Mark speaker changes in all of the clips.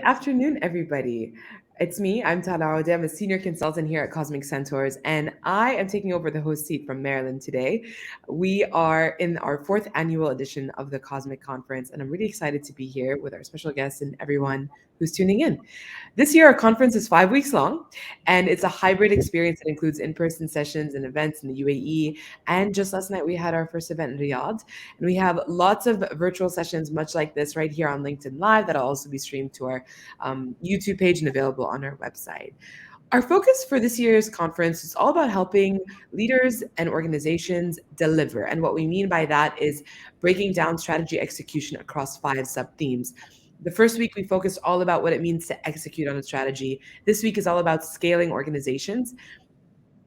Speaker 1: afternoon, everybody. It's me. I'm Tala Aude. I'm a senior consultant here at Cosmic Centaurs, and I am taking over the host seat from Maryland today. We are in our fourth annual edition of the Cosmic Conference, and I'm really excited to be here with our special guests and everyone who's tuning in. This year, our conference is 5 weeks long, and it's a hybrid experience that includes in person sessions and events in the UAE. And just last night, we had our first event in Riyadh. And we have lots of virtual sessions, much like this, right here on LinkedIn Live, that'll also be streamed to our YouTube page and available on our website. Our focus for this year's conference is all about helping leaders and organizations deliver. And what we mean by that is breaking down strategy execution across 5 sub-themes. The first week, we focused all about what it means to execute on a strategy. This week is all about scaling organizations.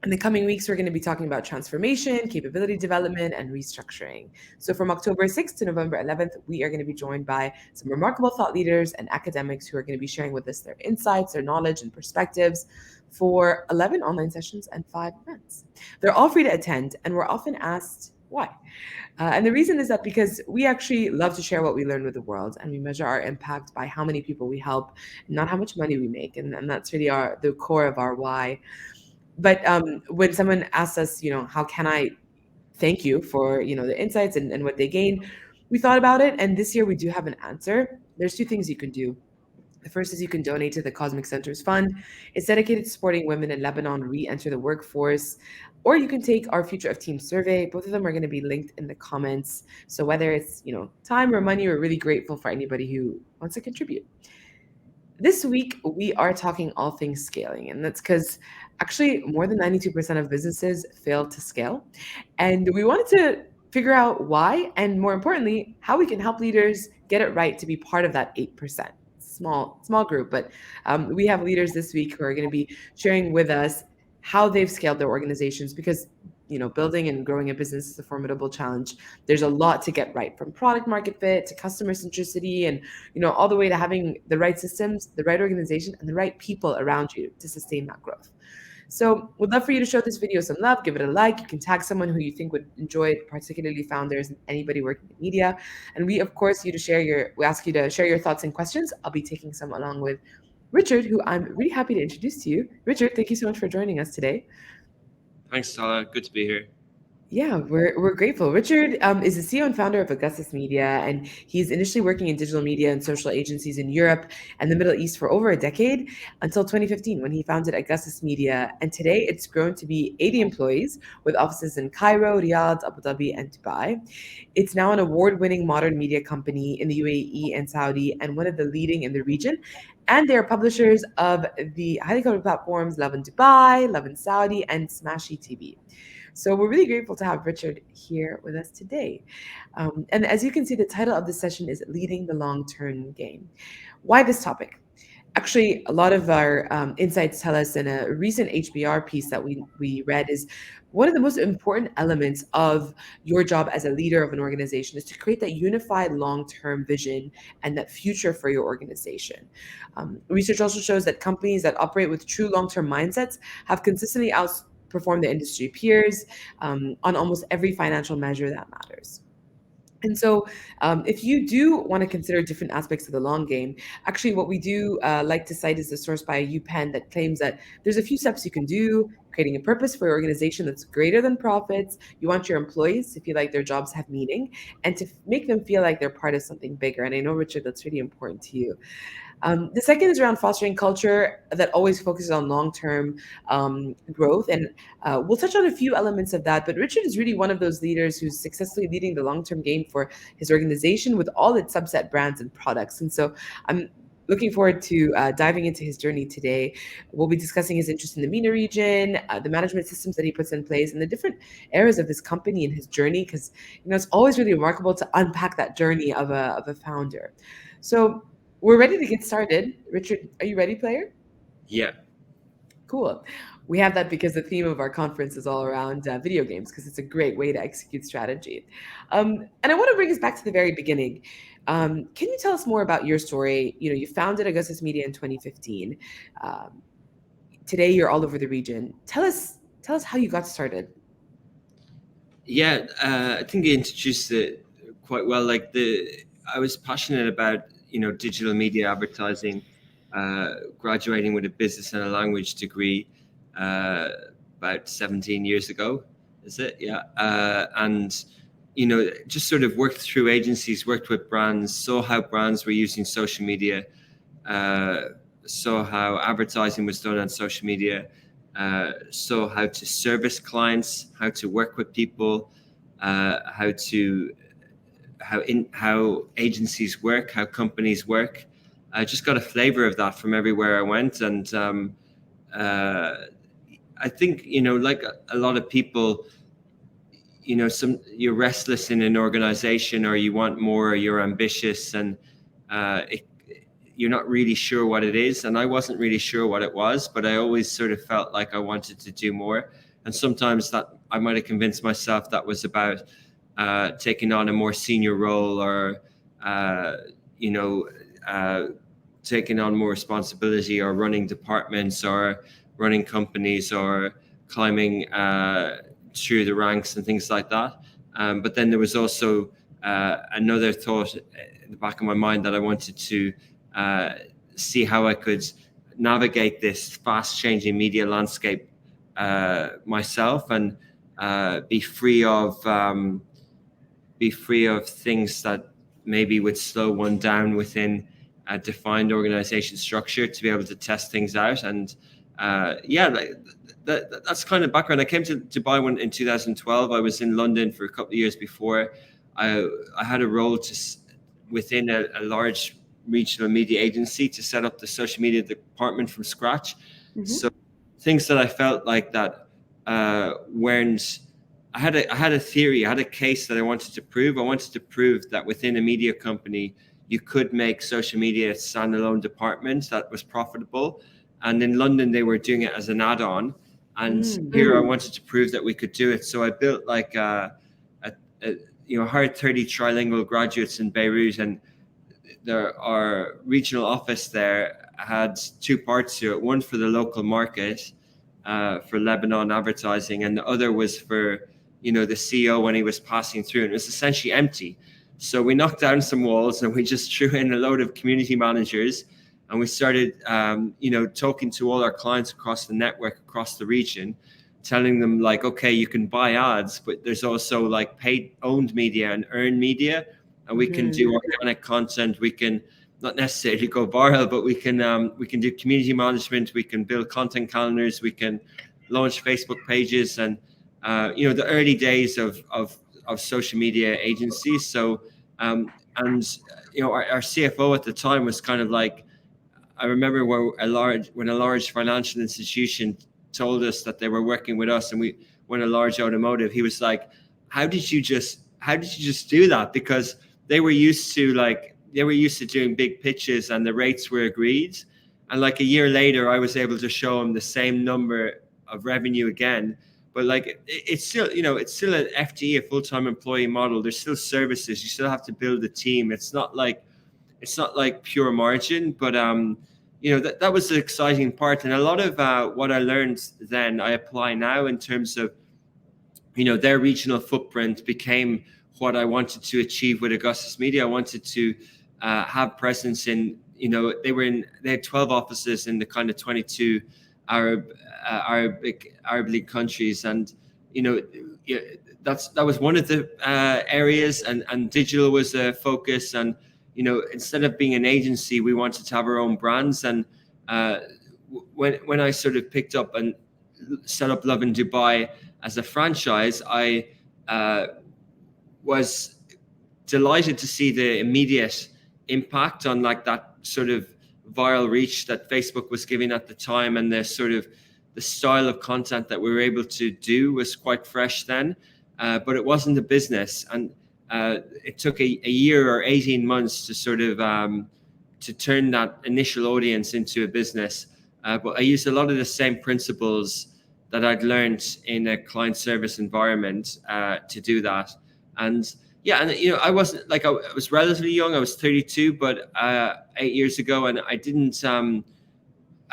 Speaker 1: In the coming weeks, we're going to be talking about transformation, capability development, and restructuring. So, from October 6th to November 11th, we are going to be joined by some remarkable thought leaders and academics who are going to be sharing with us their insights, their knowledge, and perspectives for 11 online sessions and 5 events. They're all free to attend, and we're often asked why. And the reason is that because we actually love to share what we learn with the world, and we measure our impact by how many people we help, not how much money we make. And that's really the core of our why. But when someone asks us, how can I thank you for, the insights and what they gained, we thought about it. And this year we do have an answer. There's two things you can do. The first is you can donate to the Cosmic Centers Fund. It's dedicated to supporting women in Lebanon re-enter the workforce. Or you can take our Future of Team survey. Both of them are going to be linked in the comments. So whether it's, time or money, we're really grateful for anybody who wants to contribute. This week, we are talking all things scaling, and that's because actually more than 92% of businesses fail to scale. And we wanted to figure out why, and more importantly, how we can help leaders get it right to be part of that 8%. Small group, but we have leaders this week who are going to be sharing with us how they've scaled their organizations because building and growing a business is a formidable challenge. There's a lot to get right, from product market fit to customer centricity and all the way to having the right systems, the right organization, and the right people around you to sustain that growth. So we'd love for you to show this video some love, give it a like. You can tag someone who you think would enjoy it, particularly founders and anybody working in media. And we, of course, we ask you to share your thoughts and questions. I'll be taking some along with Richard, who I'm really happy to introduce to you. Richard, thank you so much for joining us today.
Speaker 2: Thanks, Tala. Good to be here.
Speaker 1: Yeah, we're grateful. Richard is the CEO and founder of Augustus Media, and he's initially working in digital media and social agencies in Europe and the Middle East for over a decade until 2015 when he founded Augustus Media. And today it's grown to be 80 employees with offices in Cairo, Riyadh, Abu Dhabi, and Dubai. It's now an award-winning modern media company in the UAE and Saudi and one of the leading in the region. And they are publishers of the highly coveted platforms Love in Dubai, Love in Saudi, and Smashy TV. So we're really grateful to have Richard here with us today. And as you can see, the title of this session is Leading the Long-Term Game. Why this topic? Actually, a lot of our insights tell us in a recent HBR piece that we read is one of the most important elements of your job as a leader of an organization is to create that unified long-term vision and that future for your organization. Research also shows that companies that operate with true long-term mindsets have consistently outperformed their industry peers on almost every financial measure that matters. And so, if you do want to consider different aspects of the long game, actually, what we do like to cite is a source by UPenn that claims that there's a few steps you can do, creating a purpose for your organization that's greater than profits. You want your employees to feel like their jobs have meaning and to make them feel like they're part of something bigger. And I know, Richard, that's really important to you. The second is around fostering culture that always focuses on long-term growth, and we'll touch on a few elements of that. But Richard is really one of those leaders who's successfully leading the long-term game for his organization with all its subset brands and products. And so I'm looking forward to diving into his journey today. We'll be discussing his interest in the MENA region, the management systems that he puts in place, and the different areas of his company and his journey. Because it's always really remarkable to unpack that journey of a founder. So we're ready to get started. Richard, are you ready, player?
Speaker 2: Yeah.
Speaker 1: Cool. We have that because the theme of our conference is all around video games, because it's a great way to execute strategy. And I want to bring us back to the very beginning. Can you tell us more about your story? You founded Augustus Media in 2015. Today, you're all over the region. Tell us how you got started.
Speaker 2: Yeah, I think you introduced it quite well. I was passionate about digital media advertising graduating with a business and a language degree about 17 years ago. Is it? Yeah. And just sort of worked through agencies, worked with brands, saw how brands were using social media, saw how advertising was done on social media, saw how to service clients, how to work with people, how agencies work, how companies work. I just got a flavor of that from everywhere I went, and I think like a lot of people, you're restless in an organization, or you want more, or you're ambitious, and you're not really sure what it is. And I wasn't really sure what it was, but I always sort of felt like I wanted to do more. And sometimes that I might have convinced myself that was about taking on a more senior role, or taking on more responsibility, or running departments, or running companies, or climbing through the ranks and things like that. But then there was also another thought in the back of my mind, that I wanted to see how I could navigate this fast-changing media landscape myself, and be free of things that maybe would slow one down within a defined organization structure, to be able to test things out. And that's kind of background. I came to Dubai in 2012. I was in London for a couple of years before. I had a role within a large regional media agency to set up the social media department from scratch. Mm-hmm. So things that I felt like that weren't. I had a theory. I had a case that I wanted to prove. I wanted to prove that within a media company, you could make social media a standalone department that was profitable. And in London, they were doing it as an add-on. And here I wanted to prove that we could do it. So I built like hired 30 trilingual graduates in Beirut, and our regional office there had two parts to it. One for the local market, for Lebanon advertising, and the other was for the CEO when he was passing through, and it was essentially empty. So we knocked down some walls, and we just threw in a load of community managers, and we started talking to all our clients across the network, across the region, telling them like, okay, you can buy ads, but there's also like paid owned media and earned media, and we can do organic content. We can not necessarily go viral, but we can do community management. We can build content calendars. We can launch Facebook pages, and the early days of social media agencies. So our CFO at the time was kind of like, I remember when a large financial institution told us that they were working with us, and we won a large automotive. He was like, how did you just do that? Because they were used to doing big pitches, and the rates were agreed. And like a year later, I was able to show him the same number of revenue again. But like it's still an FTE, a full-time employee model. There's still services. You still have to build a team. It's not like pure margin, but that was the exciting part. And a lot of what I learned then, I apply now in terms of their regional footprint became what I wanted to achieve with Augustus Media. I wanted to have presence in, they had 12 offices in the kind of 22 Arab League countries, and that was one of the areas, and digital was a focus. And instead of being an agency, we wanted to have our own brands. And when I sort of picked up and set up Love in Dubai as a franchise, I was delighted to see the immediate impact on like that sort of viral reach that Facebook was giving at the time, and the style of content that we were able to do was quite fresh then, but it wasn't a business. And it took a year or 18 months to sort of to turn that initial audience into a business. But I used a lot of the same principles that I'd learned in a client service environment to do that. And I wasn't like, I was relatively young. I was 32, but 8 years ago, and I didn't.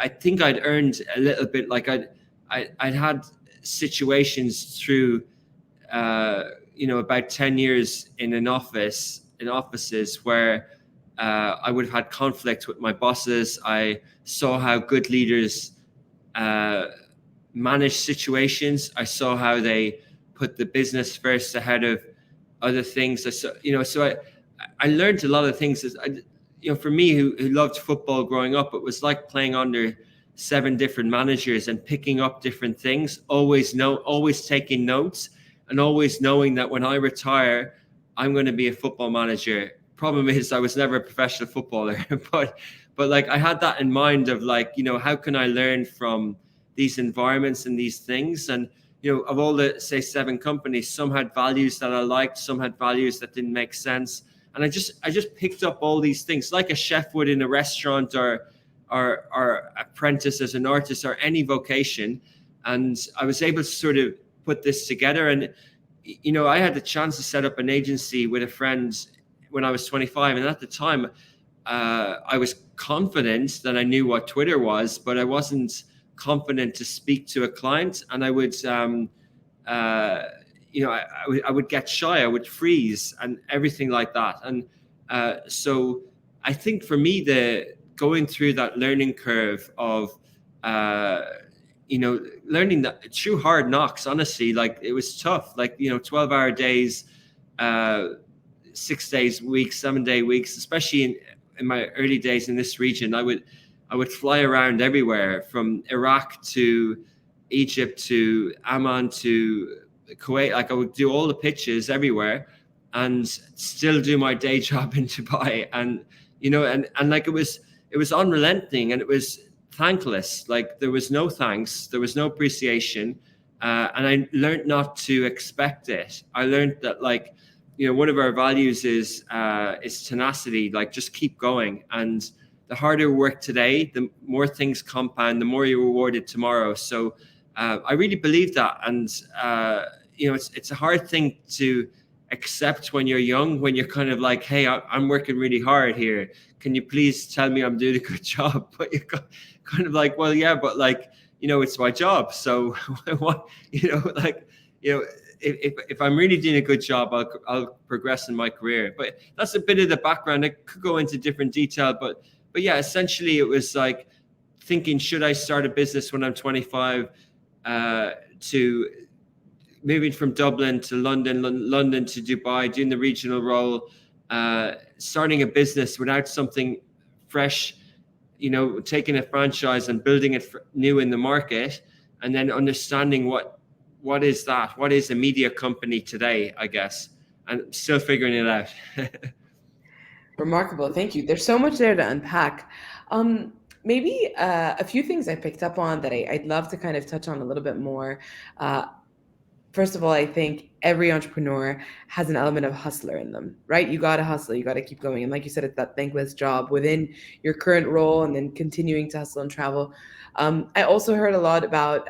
Speaker 2: I think I'd earned a little bit. Like I'd had situations through, about 10 years in offices where I would have had conflict with my bosses. I saw how good leaders manage situations. I saw how they put the business first ahead of other things. I learned a lot of things. For me, who loved football growing up, it was like playing under 7 different managers and picking up different things. Always taking notes, and always knowing that when I retire, I'm going to be a football manager. Problem is, I was never a professional footballer, but like I had that in mind of like, how can I learn from these environments and these things? And of all the, say, 7 companies, some had values that I liked, some had values that didn't make sense. And I just picked up all these things like a chef would in a restaurant, or apprentice as an artist, or any vocation. And I was able to sort of put this together. And, I had the chance to set up an agency with a friend when I was 25. And at the time, I was confident that I knew what Twitter was, but I wasn't confident to speak to a client. And I would, I would get shy, I would freeze, and everything like that. And so I think for me, going through that learning curve of, learning that through hard knocks, honestly, like it was tough, like, 12-hour days, 6 days weeks, 7-day weeks, especially in my early days in this region. I would fly around everywhere, from Iraq to Egypt to Amman to Kuwait. Like I would do all the pitches everywhere and still do my day job in Dubai. And, and like it was unrelenting, and it was thankless. Like there was no thanks, there was no appreciation. And I learned not to expect it. I learned that, like, one of our values is tenacity, like just keep going. And the harder we work today, the more things compound, the more you're rewarded tomorrow. So I really believe that. And, it's a hard thing to accept when you're young, when you're kind of like, hey, I'm working really hard here. Can you please tell me I'm doing a good job? But you're kind of like, well, yeah, but like, it's my job. So what, if I'm really doing a good job, I'll progress in my career. But that's a bit of the background. I could go into different detail, but yeah, essentially it was like thinking, should I start a business when I'm 25, to moving from Dublin to London to Dubai, doing the regional role, starting a business without something fresh, taking a franchise and building it new in the market, and then understanding what is that? What is a media company today, I guess? And still figuring it out.
Speaker 1: Remarkable. Thank you. There's so much there to unpack. Maybe a few things I picked up on that I'd love to kind of touch on a little bit more. First of all, I think every entrepreneur has an element of hustler in them, right? You got to hustle, you got to keep going. And like you said, it's that thankless job within your current role and then continuing to hustle and travel. I also heard a lot about,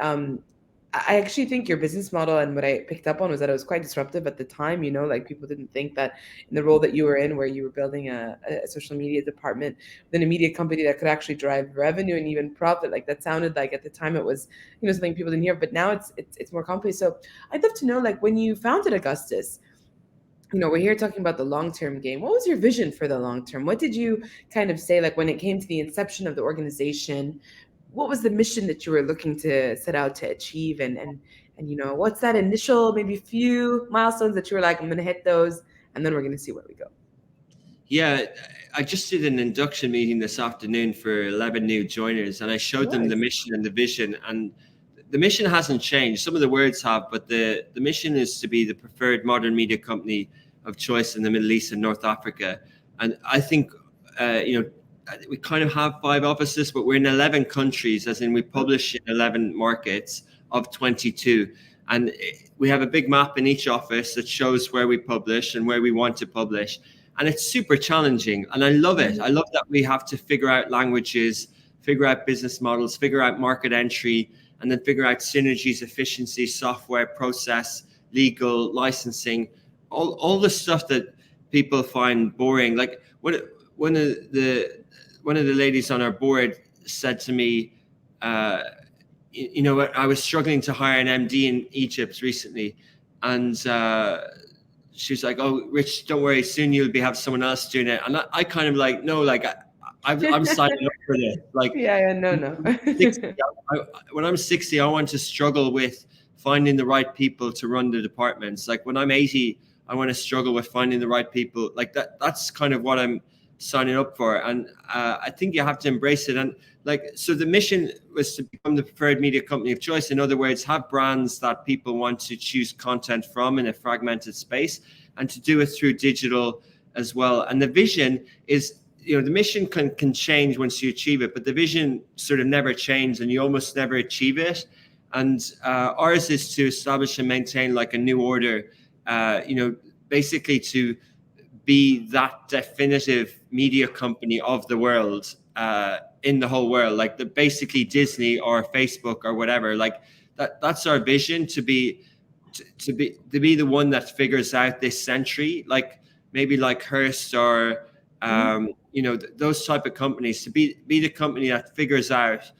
Speaker 1: I actually think your business model, and what I picked up on was that it was quite disruptive at the time. Like people didn't think that in the role that you were in, where you were building a social media department within a media company that could actually drive revenue and even profit, like that sounded like at the time it was, something people didn't hear. But now it's more complex. So I'd love to know, like, when you founded Augustus, we're here talking about the long-term game. What was your vision for the long term? What did you kind of say, like, when it came to the inception of the organization? What was the mission that you were looking to set out to achieve? And what's that initial maybe few milestones that you were like, I'm going to hit those, and then we're going to see where we go?
Speaker 2: Yeah, I just did an induction meeting this afternoon for 11 new joiners, and I showed them the mission and the vision. And the mission hasn't changed. Some of the words have, but the mission is to be the preferred modern media company of choice in the Middle East and North Africa. And I think, we kind of have 5 offices, but we're in 11 countries, as in we publish in 11 markets of 22. And we have a big map in each office that shows where we publish and where we want to publish. And it's super challenging. And I love it. I love that we have to figure out languages, figure out business models, figure out market entry, and then figure out synergies, efficiency, software, process, legal, licensing, all the stuff that people find boring. Like one of the ladies on our board said to me, I was struggling to hire an MD in Egypt recently, and she was like, "Oh, Rich, don't worry, soon you'll have someone else doing it." And I kind of like, no, like I'm signing up for this. Like,
Speaker 1: Yeah, no,
Speaker 2: when
Speaker 1: no.
Speaker 2: I'm 60, when I'm 60, I want to struggle with finding the right people to run the departments. Like when I'm 80, I want to struggle with finding the right people. Like that's kind of what I'm signing up for. And I think you have to embrace it. And like, so the mission was to become the preferred media company of choice. In other words, have brands that people want to choose content from in a fragmented space, and to do it through digital as well. And the vision is, the mission can change once you achieve it, but the vision sort of never changes, and you almost never achieve it. And ours is to establish and maintain like a new order, basically to be that definitive media company of the world, in the whole world, like basically Disney or Facebook or whatever. Like that's our vision, to be the one that figures out this century, like maybe like Hearst or those type of companies, to be the company that figures out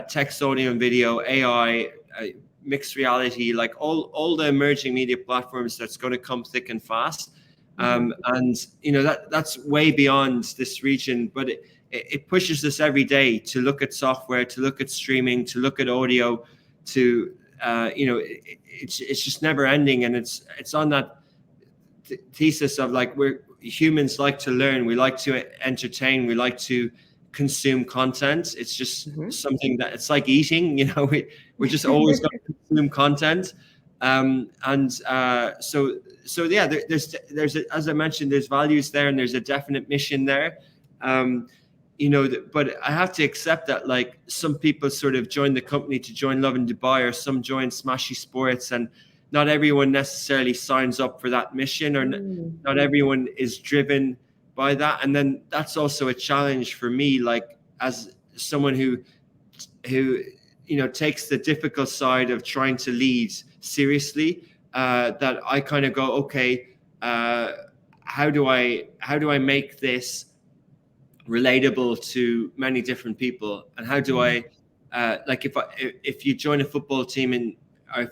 Speaker 2: text, audio, and video, AI, mixed reality, like all the emerging media platforms that's going to come thick and fast. And that's way beyond this region, but it pushes us every day to look at software, to look at streaming, to look at audio, to it's just never ending. And it's on that thesis of like, humans like to learn, we like to entertain, we like to consume content. It's just something that it's like eating, we're just always going to consume content. So yeah, there's as I mentioned, there's values there, and there's a definite mission there. But I have to accept that like some people sort of join the company to join Love in Dubai, or some join Smashy Sports, and not everyone necessarily signs up for that mission, or not everyone is driven by that. And then that's also a challenge for me, like as someone who takes the difficult side of trying to lead seriously, that I kind of go, okay, how do I make this relatable to many different people? And how do I like if you join a football team, or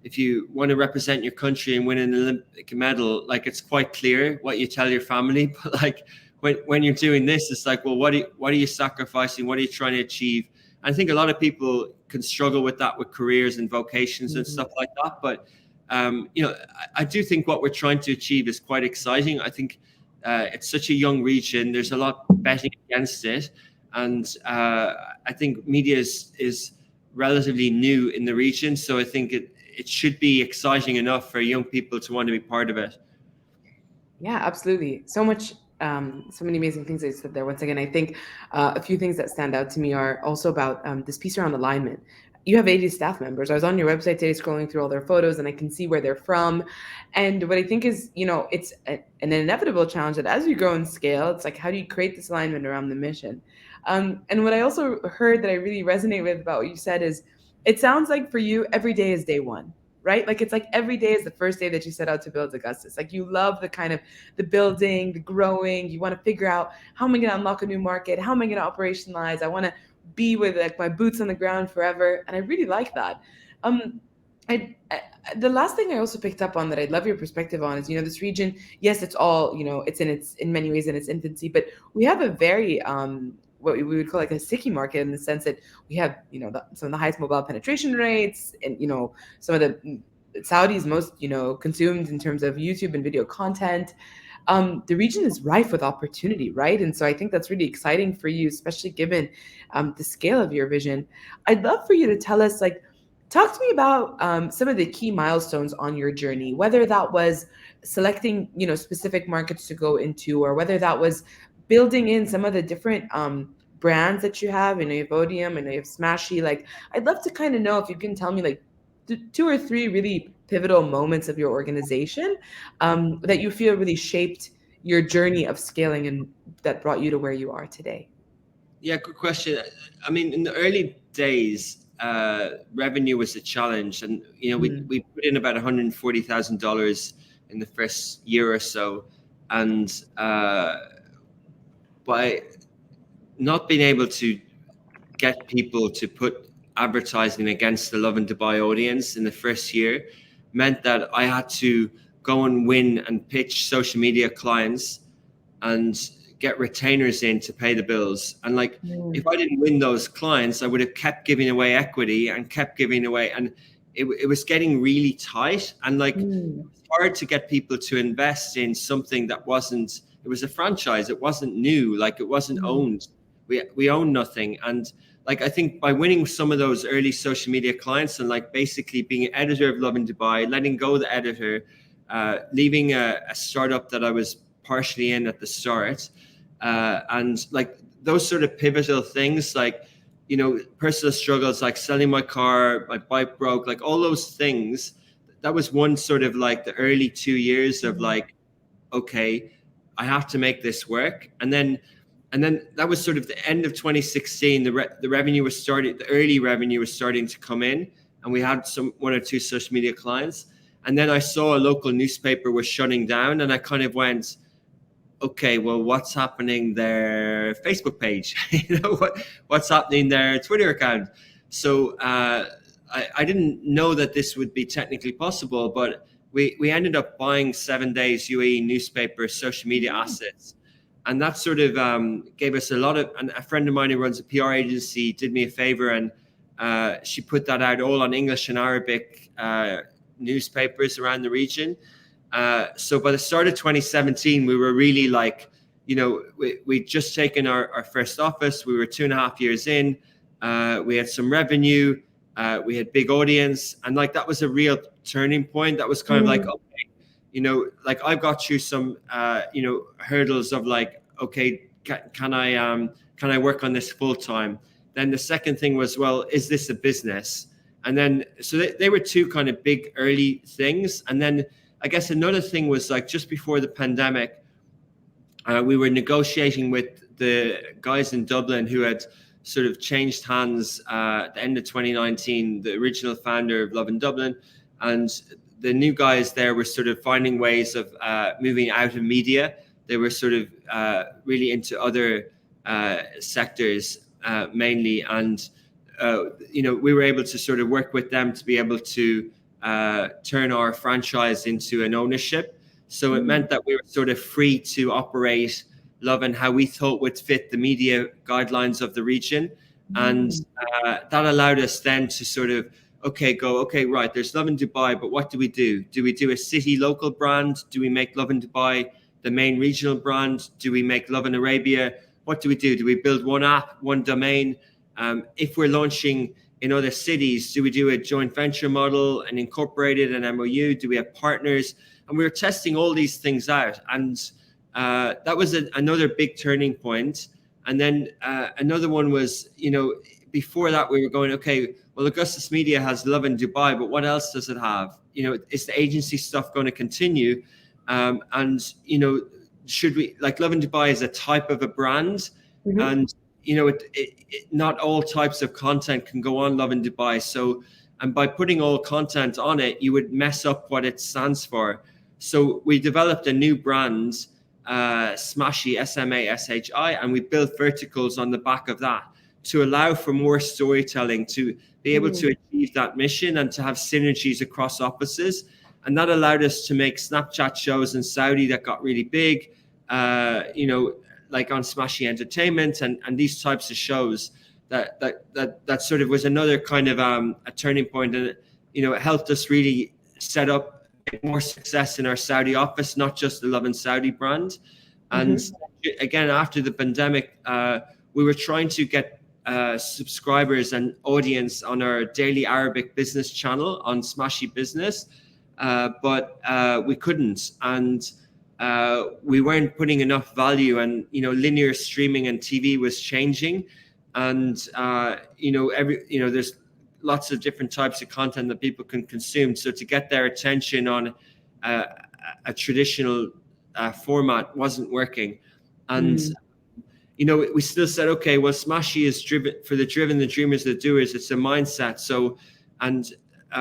Speaker 2: if you want to represent your country and win an Olympic medal, like it's quite clear what you tell your family. But like when you're doing this, it's like, well, what are you sacrificing? What are you trying to achieve? And I think a lot of people can struggle with that, with careers and vocations and stuff like that. But I do think what we're trying to achieve is quite exciting. I think it's such a young region. There's a lot betting against it, and I think media is relatively new in the region. So I think it should be exciting enough for young people to want to be part of it.
Speaker 1: Yeah, absolutely. So many amazing things that you said there. Once again, I think a few things that stand out to me are also about this piece around alignment. You have 80 staff members. I was on your website today scrolling through all their photos, and I can see where they're from. And what I think is, it's an inevitable challenge that as you grow and scale, it's like, how do you create this alignment around the mission? And what I also heard that I really resonate with about what you said is, it sounds like for you, every day is day one, right? Like it's like every day is the first day that you set out to build Augustus. Like you love the kind of the building, the growing. You want to figure out, how am I going to unlock a new market? How am I going to operationalize? I want to be with like my boots on the ground forever. And I really like that. The last thing I also picked up on that I'd love your perspective on is, this region, yes, it's all, it's in many ways in its infancy, but we have a very, what we would call like a sticky market, in the sense that we have, some of the highest mobile penetration rates, and, some of the Saudi's most, consumed in terms of YouTube and video content. The region is rife with opportunity, right? And so I think that's really exciting for you, especially given the scale of your vision. I'd love for you to tell us, like, talk to me about some of the key milestones on your journey, whether that was selecting, specific markets to go into, or whether that was building in some of the different brands that you have. You have Odium, and you have Smashy. Like, I'd love to kind of know if you can tell me like two or three really pivotal moments of your organization that you feel really shaped your journey of scaling, and that brought you to where you are today.
Speaker 2: Yeah, good question. I mean, in the early days, revenue was a challenge, and we put in about $140,000 in the first year or so, and by not being able to get people to put advertising against the Love in Dubai audience in the first year, meant that I had to go and win and pitch social media clients and get retainers in to pay the bills. And like, if I didn't win those clients, I would have kept giving away equity and kept giving away. And it was getting really tight. And like, it's hard to get people to invest in something that wasn't, it was a franchise. It wasn't new. Like, it wasn't owned. We own nothing. And like, I think by winning some of those early social media clients and like basically being an editor of Love in Dubai, letting go of the editor, leaving a startup that I was partially in at the start, and like those sort of pivotal things, like, you know, personal struggles, like selling my car, my bike broke, like all those things. That was one sort of like the early 2 years of like, okay, I have to make this work. And then that was sort of the end of 2016. The revenue was starting, the early revenue was starting to come in, and we had one or two social media clients. And then I saw a local newspaper was shutting down, and I kind of went, okay, well, what's happening their Facebook page? You know, what's happening their Twitter account? So I didn't know that this would be technically possible, but we ended up buying 7 Days UAE newspaper social media assets. And that sort of gave us a lot of, and a friend of mine who runs a PR agency did me a favor, and she put that out all on English and Arabic newspapers around the region. So by the start of 2017, we were really like, you know, we'd just taken our first office. We were 2.5 years in. We had some revenue. We had big audience. And like, that was a real turning point. That was kind of like, okay, you know, like I've got through some, you know, hurdles of like, okay, can I work on this full time? Then the second thing was, well, is this a business? And then, so they were two kind of big early things. And then I guess another thing was like just before the pandemic, we were negotiating with the guys in Dublin who had sort of changed hands at the end of 2019, the original founder of Love in Dublin. And the new guys there were sort of finding ways of moving out of media. They were sort of really into other sectors mainly. And, you know, we were able to sort of work with them to be able to turn our franchise into an ownership. So it meant that we were sort of free to operate Love and how we thought would fit the media guidelines of the region. And that allowed us then to sort of, okay, right, there's Love in Dubai, but what do we do? Do we do a city local brand? Do we make Love in Dubai the main regional brand? Do we make Love in Arabia? What do we do? Do we build one app, one domain? If we're launching in other cities, do we do a joint venture model and incorporate it an MOU? Do we have partners? And we were testing all these things out. And that was another big turning point. And then another one was, you know, before that we were going, okay, well, Augustus Media has Love in Dubai, but what else does it have? You know, is the agency stuff going to continue? And, you know, should we, like, Love in Dubai is a type of a brand, and, you know, not all types of content can go on Love in Dubai. So, and by putting all content on it, you would mess up what it stands for. So we developed a new brand, Smashy, SMASHI, and we built verticals on the back of that to allow for more storytelling, to be able to achieve that mission and to have synergies across offices. And that allowed us to make Snapchat shows in Saudi that got really big, you know, like on Smashy Entertainment and these types of shows that sort of was another kind of a turning point. And, you know, it helped us really set up more success in our Saudi office, not just the Love in Saudi brand. And again, after the pandemic, we were trying to get subscribers and audience on our daily Arabic business channel on Smashy Business, but we couldn't. And we weren't putting enough value, and, you know, linear streaming and TV was changing. And, you know, there's lots of different types of content that people can consume. So to get their attention on a traditional format wasn't working. And, you know, we still said, okay, well, Smashy is driven for the dreamers, the doers. It's a mindset. So, and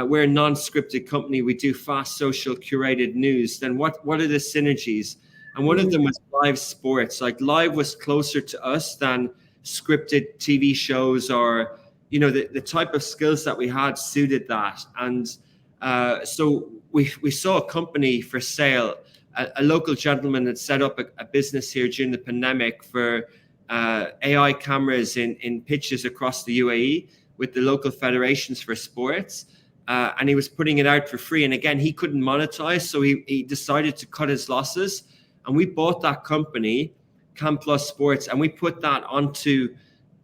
Speaker 2: we're a non-scripted company. We do fast social curated news. Then what are the synergies? And one of them was live sports. Like, live was closer to us than scripted TV shows, or, you know, the type of skills that we had suited that. And So we saw a company for sale. A local gentleman had set up a business here during the pandemic for AI cameras in pitches across the UAE with the local federations for sports. And he was putting it out for free. And again, he couldn't monetize. So he decided to cut his losses. And we bought that company, Cam Plus Sports, and we put that onto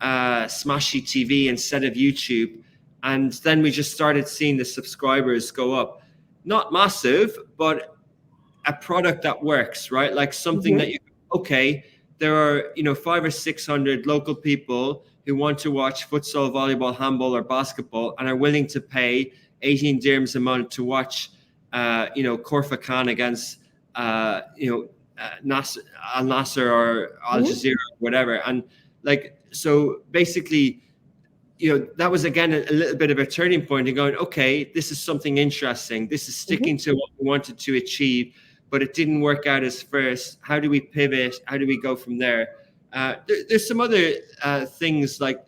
Speaker 2: Smashy TV instead of YouTube. And then we just started seeing the subscribers go up. Not massive, but a product that works, right? Like something that you, okay, there are, 500 or 600 local people who want to watch futsal, volleyball, handball, or basketball and are willing to pay 18 dirhams a month to watch, Korfa Khan against, Nasser, Al Nasser or Al Jazeera, or whatever. And so basically, that was again a little bit of a turning point and going, okay, this is something interesting. This is sticking to what we wanted to achieve, but it didn't work out as first. How do we pivot? How do we go from there? There's some other things, like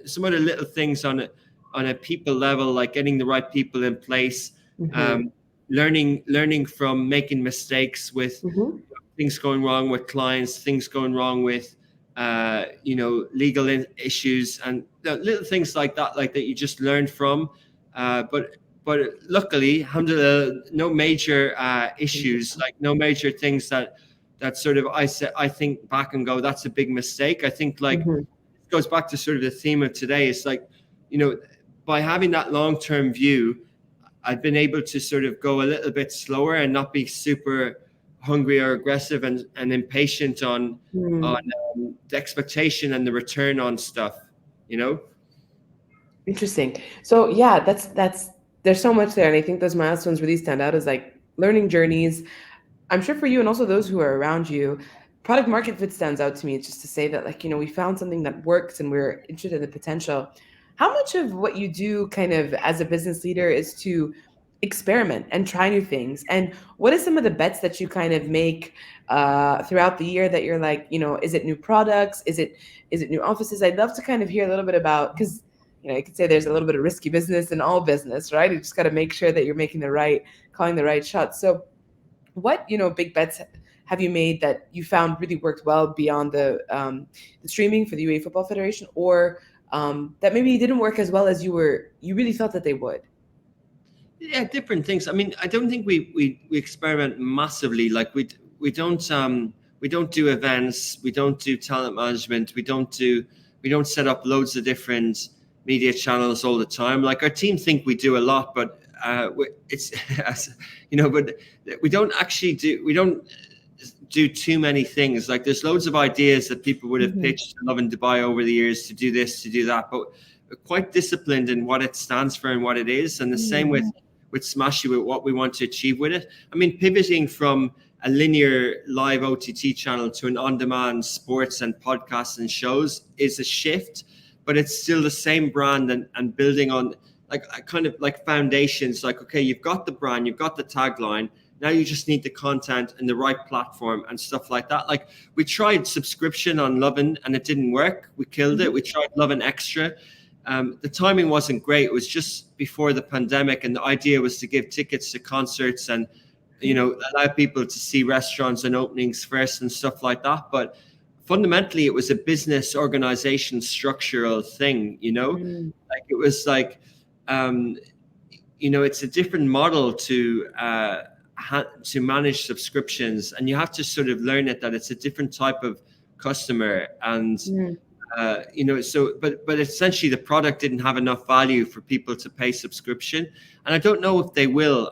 Speaker 2: some other little things on a people level, like getting the right people in place, learning from making mistakes with things going wrong with clients, things going wrong with legal issues and little things like that you just learn from. But luckily, alhamdulillah, no major issues, like no major things that sort of I think back and go, that's a big mistake. I think it goes back to sort of the theme of today. It's like, by having that long-term view, I've been able to sort of go a little bit slower and not be super hungry or aggressive and impatient on the expectation and the return on stuff,
Speaker 1: Interesting. So yeah, that's there's so much there, and I think those milestones really stand out as like learning journeys. I'm sure for you and also those who are around you, product market fit stands out to me. It's just to say that we found something that works and we're interested in the potential. How much of what you do kind of as a business leader is to experiment and try new things? And what are some of the bets that you kind of make throughout the year that you're like, is it new products? Is it new offices? I'd love to kind of hear a little bit about, because you could say there's a little bit of risky business in all business, right? You just got to make sure that you're calling the right shots. So what big bets have you made that you found really worked well beyond the streaming for the UAE Football Federation, or that maybe didn't work as well as you really thought that they would?
Speaker 2: Yeah, different things. I mean, I don't think we experiment massively. Like we don't do events, we don't do talent management, we don't set up loads of different media channels all the time. Like our team think we do a lot, but it's but we don't actually do too many things. Like there's loads of ideas that people would have pitched to Love in Dubai over the years to do this, to do that, but we're quite disciplined in what it stands for and what it is. And the same with Smashy, with what we want to achieve with it. I mean, pivoting from a linear live OTT channel to an on-demand sports and podcasts and shows is a shift, but it's still the same brand and building on kind of like foundations. Like, okay, you've got the brand, you've got the tagline. Now you just need the content and the right platform and stuff like that. Like we tried subscription on Lovin and it didn't work. We killed it. We tried Lovin Extra. The timing wasn't great. It was just before the pandemic, and the idea was to give tickets to concerts and allow people to see restaurants and openings first and stuff like that. But fundamentally, it was a business organization structural thing. Like it was like it's a different model to manage subscriptions, and you have to sort of learn it, that it's a different type of customer. And but essentially the product didn't have enough value for people to pay subscription, and I don't know if they will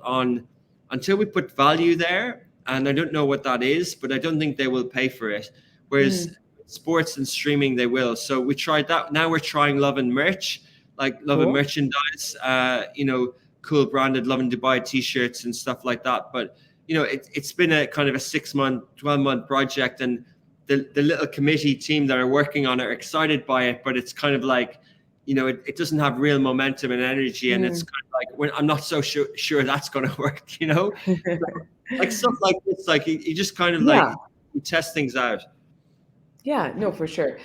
Speaker 2: until we put value there, and I don't know what that is, but I don't think they will pay for it. Whereas sports and streaming, they will. So we tried that. Now we're trying Love and merch, like Love and merchandise, cool branded Love in Dubai t-shirts and stuff like that. But it's been a kind of a 6-month, 12-month project, and the little committee team that are working on it are excited by it, but it's kind of like, it doesn't have real momentum and energy, and it's kind of like, I'm not so sure that's going to work, like stuff like this, like you just kind of like you test things out.
Speaker 1: Yeah, no, for sure.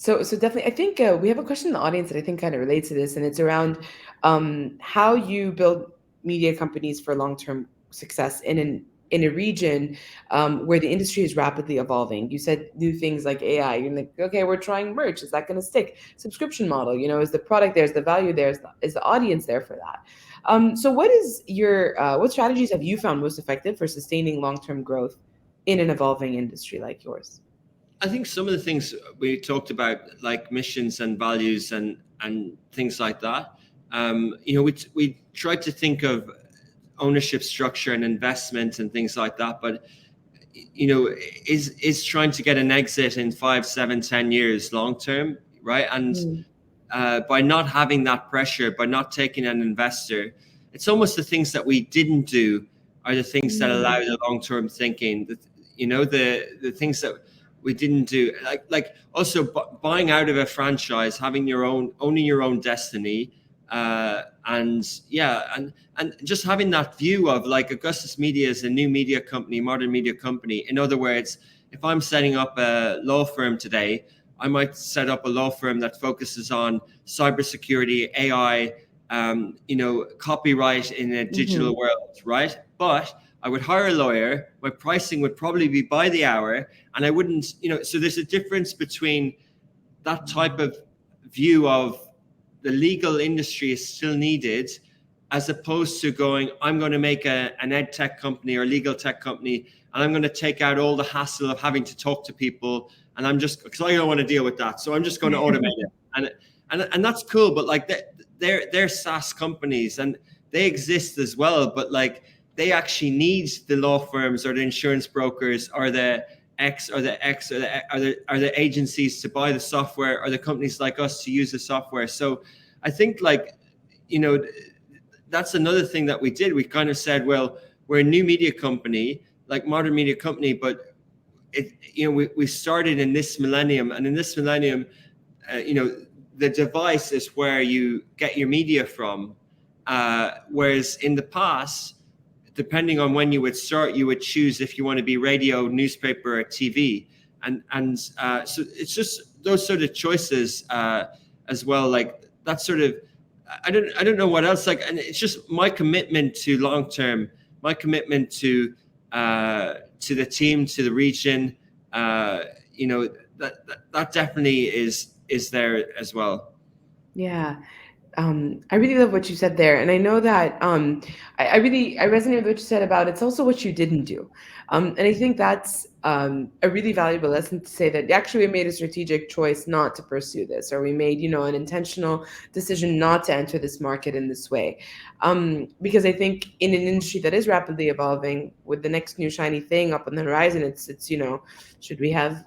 Speaker 1: So definitely, I think we have a question in the audience that I think kind of relates to this, and it's around how you build media companies for long-term success in a region where the industry is rapidly evolving. You said new things like AI. You're like, okay, we're trying merch. Is that going to stick? Subscription model. Is the product there? Is the value there? Is the audience there for that? So what is your what strategies have you found most effective for sustaining long-term growth in an evolving industry like yours?
Speaker 2: I think some of the things we talked about, like missions and values and things like that, we tried to think of ownership structure and investment and things like that, but is trying to get an exit in 5, 7, 10 years long term, right? And
Speaker 1: Mm.
Speaker 2: by not having that pressure, by not taking an investor, it's almost the things that we didn't do are the things that allow
Speaker 1: Mm.
Speaker 2: the long term thinking. The things that we didn't do, like also buying out of a franchise, owning your own destiny, and yeah, and just having that view of like Augustus Media is a new media company, modern media company. In other words, if I'm setting up a law firm today, I might set up a law firm that focuses on cybersecurity, AI, copyright in a digital
Speaker 1: Mhm.
Speaker 2: world, right? But I would hire a lawyer. My pricing would probably be by the hour, and I wouldn't, So there's a difference between that type of view of the legal industry is still needed, as opposed to going, I'm going to make an ed tech company or legal tech company, and I'm going to take out all the hassle of having to talk to people, and I'm just because I don't want to deal with that, so I'm just going to automate it, and that's cool. But like they're SaaS companies and they exist as well, but like they actually need the law firms or the insurance brokers or the X or the X or the agencies to buy the software or the companies like us to use the software. So I think you know, that's another thing that we did. We kind of said, well, we're a new media company, like modern media company, but we started in this millennium, and in this millennium, the device is where you get your media from. Whereas in the past, depending on when you would start, you would choose if you want to be radio, newspaper, or TV, and so it's just those sort of choices as well. Like that sort of, I don't know what else. Like, and it's just my commitment to long term, my commitment to the team, to the region. Uh, you know that definitely is there as well.
Speaker 1: Yeah. I really love what you said there, and I know that I resonate with what you said about it's also what you didn't do, and I think that's a really valuable lesson to say that actually we made a strategic choice not to pursue this, or we made an intentional decision not to enter this market in this way, because I think in an industry that is rapidly evolving, with the next new shiny thing up on the horizon, it's should we have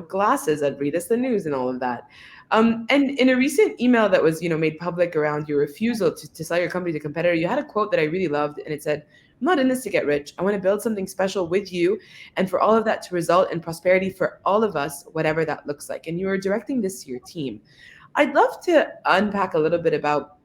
Speaker 1: glasses that read us the news and all of that. And in a recent email that was, made public around your refusal to sell your company to a competitor, you had a quote that I really loved, and it said, "I'm not in this to get rich. I want to build something special with you, and for all of that to result in prosperity for all of us, whatever that looks like." And you were directing this to your team. I'd love to unpack a little bit about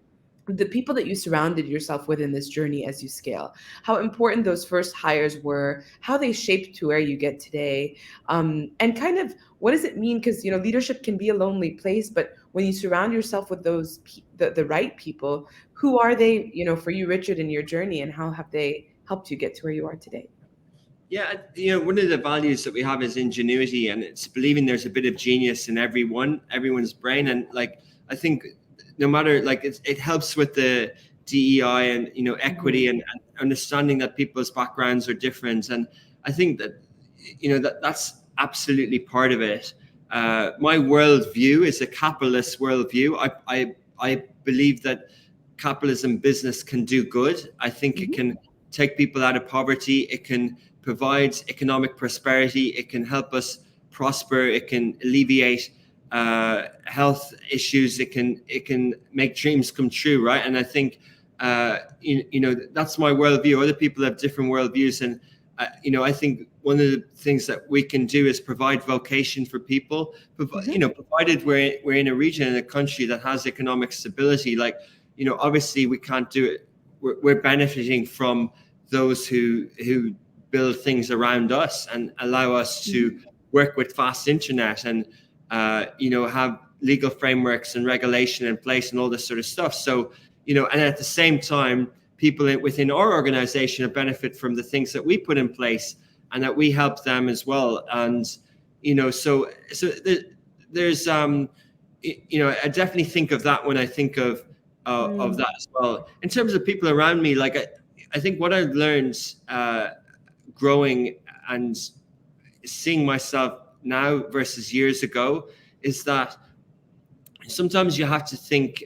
Speaker 1: the people that you surrounded yourself with in this journey as you scale, how important those first hires were, how they shaped to where you get today, and kind of what does it mean? Because leadership can be a lonely place, but when you surround yourself with the right people, who are they? For you, Richard, in your journey, and how have they helped you get to where you are today?
Speaker 2: Yeah, one of the values that we have is ingenuity, and it's believing there's a bit of genius in everyone's brain, and like I think no matter like it helps with the DEI and equity
Speaker 1: Mhm.
Speaker 2: and understanding that people's backgrounds are different, and I think that that's absolutely part of it. My worldview is a capitalist worldview. I believe that capitalism business can do good. I think it
Speaker 1: Mhm.
Speaker 2: can take people out of poverty. It can provide economic prosperity. It can help us prosper. It can alleviate health issues. It can make dreams come true, right? And I think that's my worldview. Other people have different worldviews, and I think one of the things that we can do is provide vocation for people.
Speaker 1: Mhm.
Speaker 2: Provided we're in a region in a country that has economic stability. Like, obviously we can't do it. We're benefiting from those who build things around us and allow us
Speaker 1: Mhm.
Speaker 2: to work with fast internet and have legal frameworks and regulation in place and all this sort of stuff. So, and at the same time, people within our organization benefit from the things that we put in place and that we help them as well. And, there's, I definitely think of that when I think of that as well. In terms of people around me, like I think what I've learned growing and seeing myself now versus years ago is that sometimes you have to think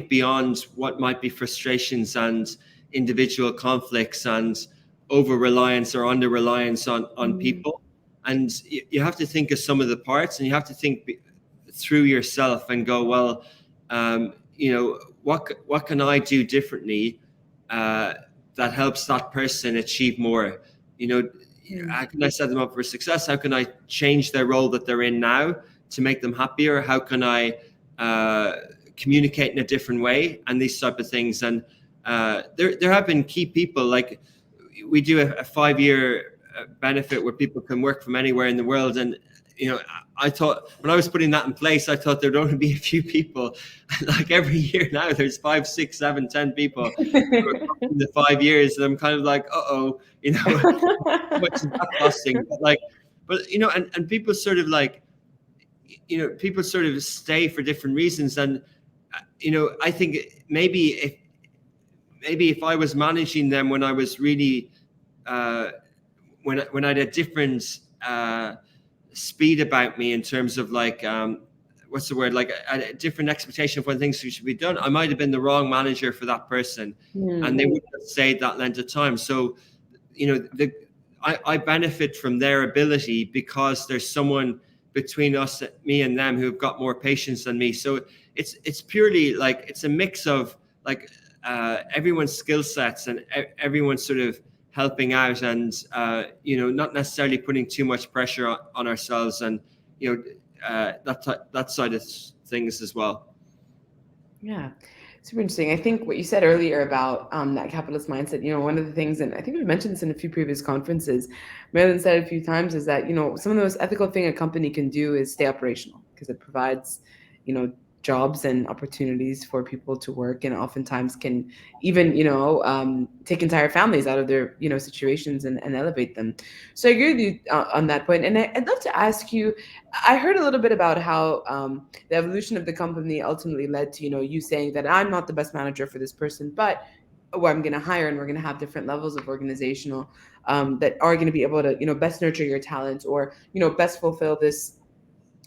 Speaker 2: beyond what might be frustrations and individual conflicts and over reliance or under reliance on people, and you have to think of some of the parts, and you have to think through yourself and go, well, what can I do differently that helps that person achieve more? How can I set them up for success? How can I change their role that they're in now to make them happier? How can I communicate in a different way? And these type of things. And there have been key people, like we do a 5-year benefit where people can work from anywhere in the world. And, I thought when I was putting that in place, I thought there'd only be a few people. Like every year now, there's 5, 6, 7, 10 people who are in the 5 years. And I'm kind of like, how much is that costing? And people sort of like, people sort of stay for different reasons. And, I think maybe if I was managing them when I was really, when I had a different speed about me in terms of like, what's the word? Like a different expectation of when things should be done, I might have been the wrong manager for that person, and they wouldn't have stayed that length of time. So, I benefit from their ability because there's someone between us, me and them, who've got more patience than me. So it's purely like, it's a mix of like everyone's skill sets and everyone's sort of helping out, and not necessarily putting too much pressure on ourselves, and that side of things as well.
Speaker 1: Yeah, super interesting. I think what you said earlier about that capitalist mindset, one of the things, and I think we've mentioned this in a few previous conferences, Marilyn said it a few times, is that, some of the most ethical thing a company can do is stay operational, because it provides, jobs and opportunities for people to work, and oftentimes can even, take entire families out of their, situations and elevate them. So I agree with you on that point. And I'd love to ask you, I heard a little bit about how the evolution of the company ultimately led to, you saying that I'm not the best manager for this person, but I'm going to hire, and we're going to have different levels of organizational that are going to be able to, best nurture your talent, or, best fulfill this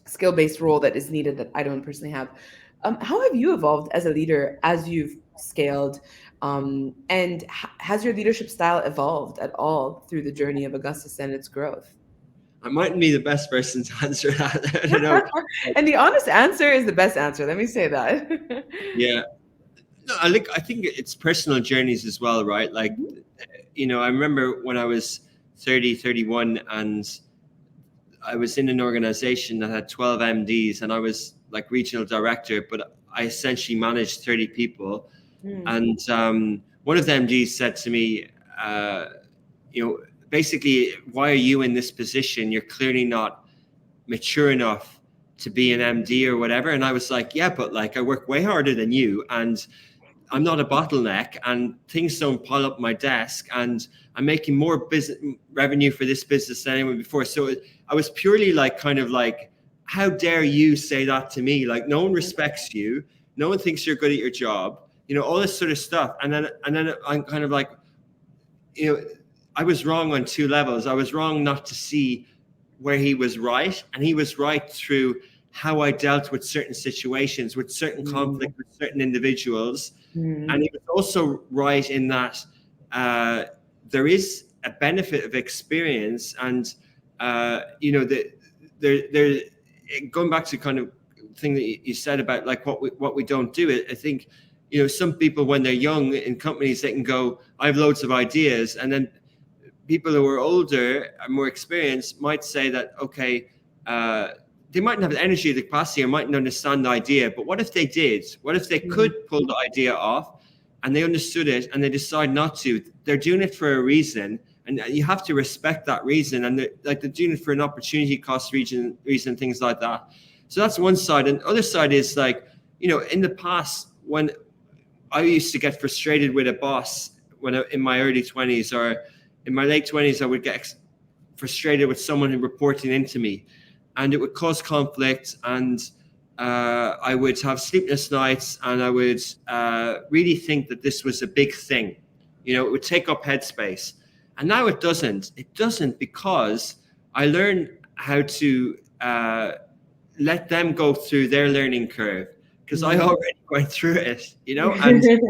Speaker 1: skill-based role that is needed that I don't personally have. How have you evolved as a leader as you've scaled? And has your leadership style evolved at all through the journey of Augustus and its growth?
Speaker 2: I mightn't be the best person to answer that. I don't know.
Speaker 1: And the honest answer is the best answer. Let me say that.
Speaker 2: Yeah. No, I think it's personal journeys as well, right? Like, I remember when I was 30, 31, and I was in an organization that had 12 MDs, and I was like regional director, but I essentially managed 30 people. And one of the MDs said to me, basically, why are you in this position? You're clearly not mature enough to be an MD or whatever. And I was like, yeah, but like I work way harder than you, and I'm not a bottleneck, and things don't pile up my desk, and I'm making more business revenue for this business than anyone before. So I was purely like, kind of like, how dare you say that to me? Like, no one respects you. No one thinks you're good at your job, all this sort of stuff. And then I'm kind of like, I was wrong on two levels. I was wrong not to see where he was right. And he was right through how I dealt with certain situations, with certain conflict, with certain individuals. And he was also right in that there is a benefit of experience. And, there going back to kind of thing that you said about like what we don't do, I think, some people when they're young in companies, they can go, I have loads of ideas. And then people who are older and more experienced might say that, okay, they mightn't have the energy or the capacity or mightn't understand the idea, but what if they did? What if they could pull the idea off and they understood it and they decide not to? They're doing it for a reason, and you have to respect that reason, and they're doing it for an opportunity cost reason, things like that. So that's one side. And the other side is like, in the past, when I used to get frustrated with a boss in my early 20s, or in my late 20s, I would get frustrated with someone who reporting into me, and it would cause conflict, and I would have sleepless nights, and I would really think that this was a big thing. It would take up headspace. And now it doesn't. It doesn't, because I learned how to let them go through their learning curve, because I already went through it, and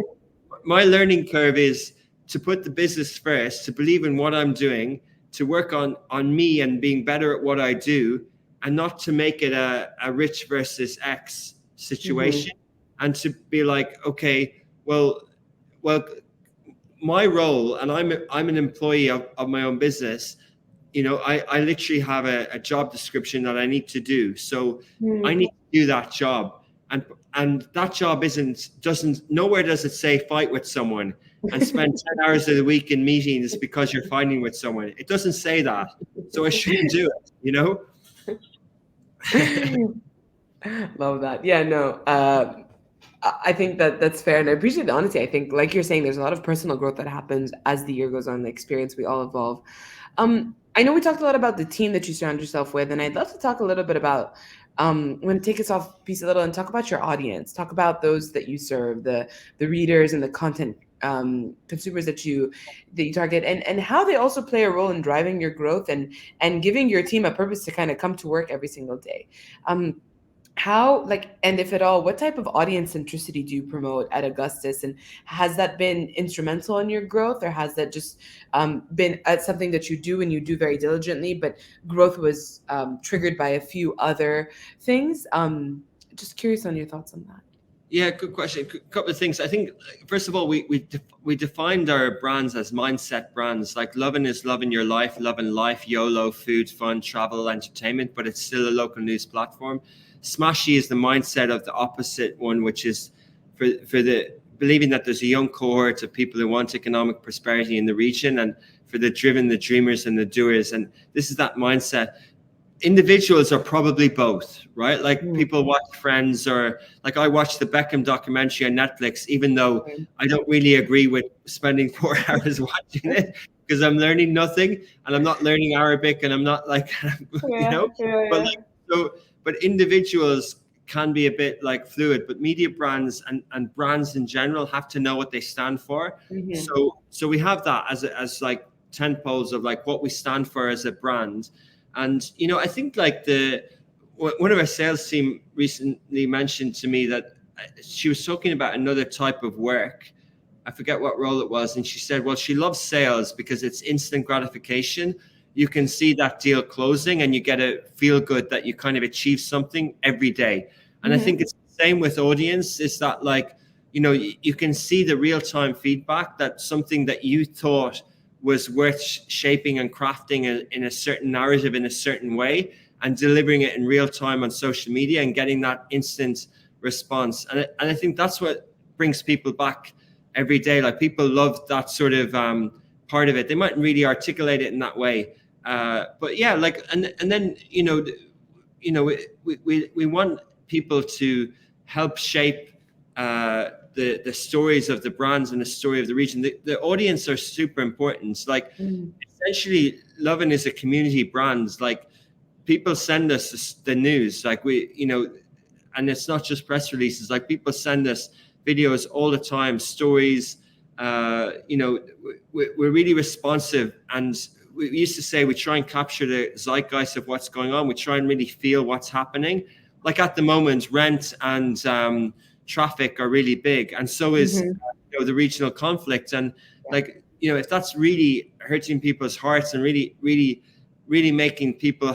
Speaker 2: my learning curve is to put the business first, to believe in what I'm doing, to work on me and being better at what I do, and not to make it a rich versus X situation, and to be like, okay, well, my role, and I'm an employee of my own business. I literally have a job description that I need to do. So I need to do that job. And that job nowhere does it say fight with someone and spend 10 hours of the week in meetings because you're fighting with someone. It doesn't say that. So I shouldn't do it,
Speaker 1: Love that. Yeah, no. I think that's fair, and I appreciate the honesty. I think, like you're saying, there's a lot of personal growth that happens as the year goes on, the experience, we all evolve. I know we talked a lot about the team that you surround yourself with, and I'd love to talk a little bit about, I'm going to take us off piece a little and talk about your audience, talk about those that you serve, the readers and the content consumers that you target, and how they also play a role in driving your growth and giving your team a purpose to kind of come to work every single day. How, and if at all, what type of audience centricity do you promote at Augustus? And has that been instrumental in your growth, or has that just been something that you do and you do very diligently, but growth was triggered by a few other things? Just curious on your thoughts on that.
Speaker 2: Yeah, good question. A couple of things. I think, first of all, we defined our brands as mindset brands. Like loving is loving your life, loving life, YOLO, food, fun, travel, entertainment, but it's still a local news platform. Smashy is the mindset of the opposite one, which is for the believing that there's a young cohort of people who want economic prosperity in the region, and for the driven, the dreamers, and the doers. And this is that mindset. Individuals are probably both, right? Like people watch Friends, or like I watched the Beckham documentary on Netflix, even though I don't really agree with spending 4 hours watching it, because I'm learning nothing, and I'm not learning Arabic, and I'm not like, but individuals can be a bit like fluid, but media brands and brands in general have to know what they stand for. So we have that as like 10 poles of like what we stand for as a brand. And, I think like one of our sales team recently mentioned to me that she was talking about another type of work. I forget what role it was. And she said, well, she loves sales because it's instant gratification. You can see that deal closing, and you get a feel good that you kind of achieve something every day. And I think it's the same with audience, is that like, you can see the real-time feedback that something that you thought was worth shaping and crafting in a certain narrative in a certain way, and delivering it in real time on social media and getting that instant response. And I think that's what brings people back every day. Like people love that sort of part of it. They mightn't really articulate it in that way. But yeah, like, and then, we want people to help shape the stories of the brands and the story of the region. The audience are super important. Like essentially Lovin is a community brand. Like people send us the news, like and it's not just press releases, like people send us videos all the time, stories, we're really responsive. And we used to say we try and capture the zeitgeist of what's going on. We try and really feel what's happening. Like at the moment, rent and traffic are really big, and so is the regional conflict. And like if that's really hurting people's hearts and really making people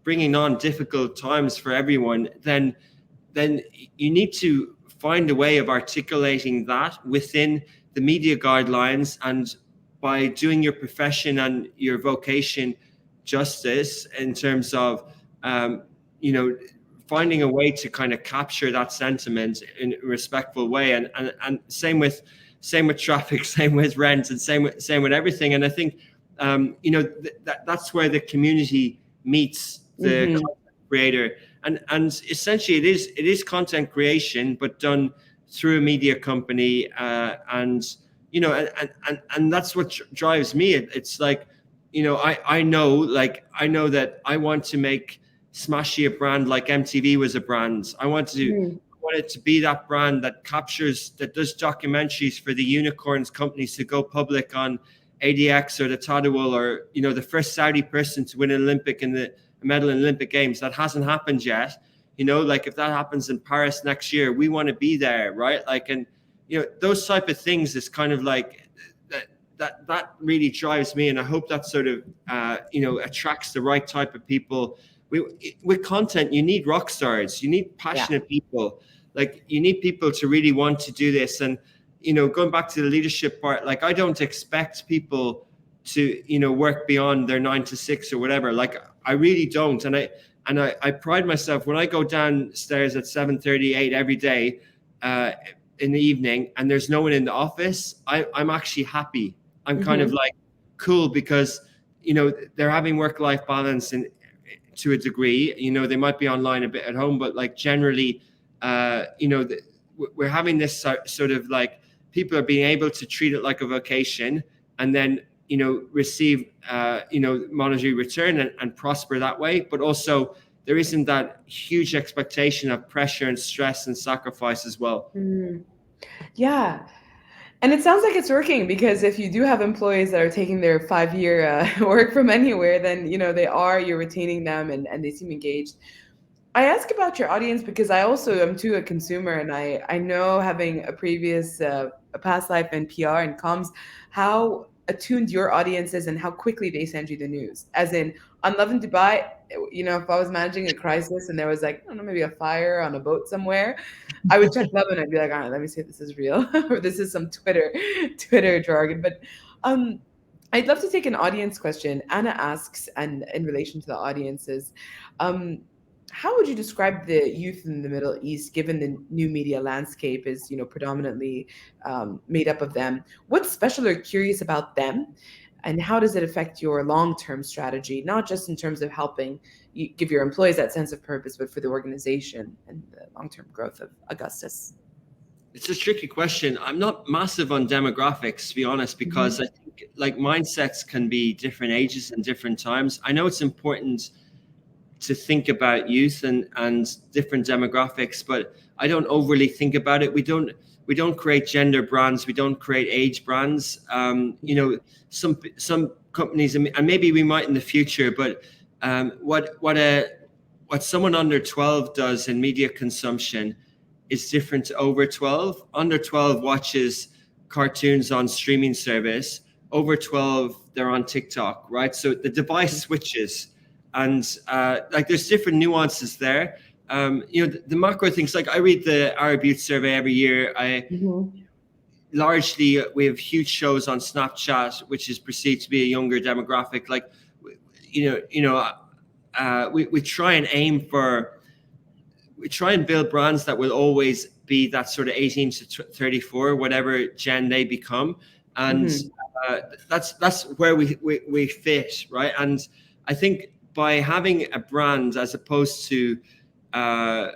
Speaker 2: bringing on difficult times for everyone, then you need to find a way of articulating that within the media guidelines, and by doing your profession and your vocation justice in terms of finding a way to kind of capture that sentiment in a respectful way. And same with traffic, same with rent, and same with everything. And I think That's where the community meets the
Speaker 1: Hmm.
Speaker 2: content creator, and essentially it is content creation, but done through a media company, and that's what drives me. It's like, I know that I want to make Smashy a brand like MTV was a brand. I want it to be that brand that does documentaries for the unicorns companies to go public on ADX or the Tadawul, or the first Saudi person to win an Olympic in the medal in Olympic Games. That hasn't happened yet. Like if that happens in Paris next year, we want to be there, right? Like, and those type of things is kind of like that really drives me, and I hope that sort of attracts the right type of people. With content, you need rock stars, you need
Speaker 1: Yeah.
Speaker 2: passionate people, like you need people to really want to do this. And going back to the leadership part, like I don't expect people to work beyond their 9 to 6 or whatever. Like I really don't, and I pride myself when I go downstairs at 7:38 every day in the evening and there's no one in the office. I'm actually happy. I'm kind of like cool, because they're having work-life balance and to a degree. They might be online a bit at home, but like generally we're having this sort of like, people are being able to treat it like a vocation, and then receive monetary return and prosper that way. But also there isn't that huge expectation of pressure and stress and sacrifice as well.
Speaker 1: Yeah. And it sounds like it's working, because if you do have employees that are taking their 5-year work from anywhere, then you're retaining them, and they seem engaged. I ask about your audience because I also am too a consumer, and I know, having a past life in PR and comms, how attuned your audience is and how quickly they send you the news. As in, on Love in Dubai, if I was managing a crisis and there was, like, I don't know, maybe a fire on a boat somewhere, I would check Love and I'd be like, all right, let me see if this is real or this is some Twitter jargon. But um, I'd love to take an audience question. Anna asks, and in relation to the audiences, um, how would you describe the youth in the Middle East, given the new media landscape is, predominantly made up of them? What's special or curious about them, and how does it affect your long-term strategy, not just in terms of helping you give your employees that sense of purpose, but for the organization and the long-term growth of Augustus?
Speaker 2: It's a tricky question. I'm not massive on demographics, to be honest, because
Speaker 1: Hmm.
Speaker 2: I think like mindsets can be different ages and different times. I know it's important to think about youth and different demographics, but I don't overly think about it. We don't create gender brands. We don't create age brands. Some companies, and maybe we might in the future, but what someone under 12 does in media consumption is different to over 12. Under 12 watches cartoons on streaming service. Over 12, they're on TikTok, right? So the device switches, and like there's different nuances there. The macro things, like I read the Arab Youth Survey every year.
Speaker 1: Hmm.
Speaker 2: Largely we have huge shows on Snapchat, which is perceived to be a younger demographic. Like, we try and we try and build brands that will always be that sort of 18 to 34, whatever gen they become. And
Speaker 1: Hmm.
Speaker 2: that's where we fit, right? And I think by having a brand, as opposed to, I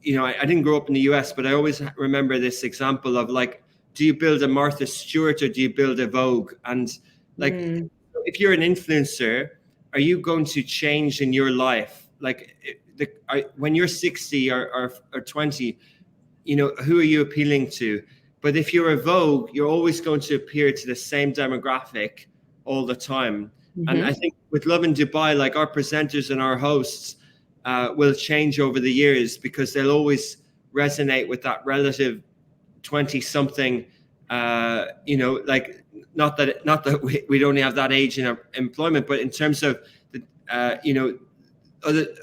Speaker 2: didn't grow up in the US, but I always remember this example of like, do you build a Martha Stewart or do you build a Vogue? And like,
Speaker 1: Mm.
Speaker 2: if you're an influencer, are you going to change in your life? Like, when you're 60 or 20, who are you appealing to? But if you're a Vogue, you're always going to appeal to the same demographic all the time. And I
Speaker 1: Hmm.
Speaker 2: think with Love in Dubai, like our presenters and our hosts will change over the years, because they'll always resonate with that relative 20 something, like, not that we'd only have that age in our employment, but in terms of the,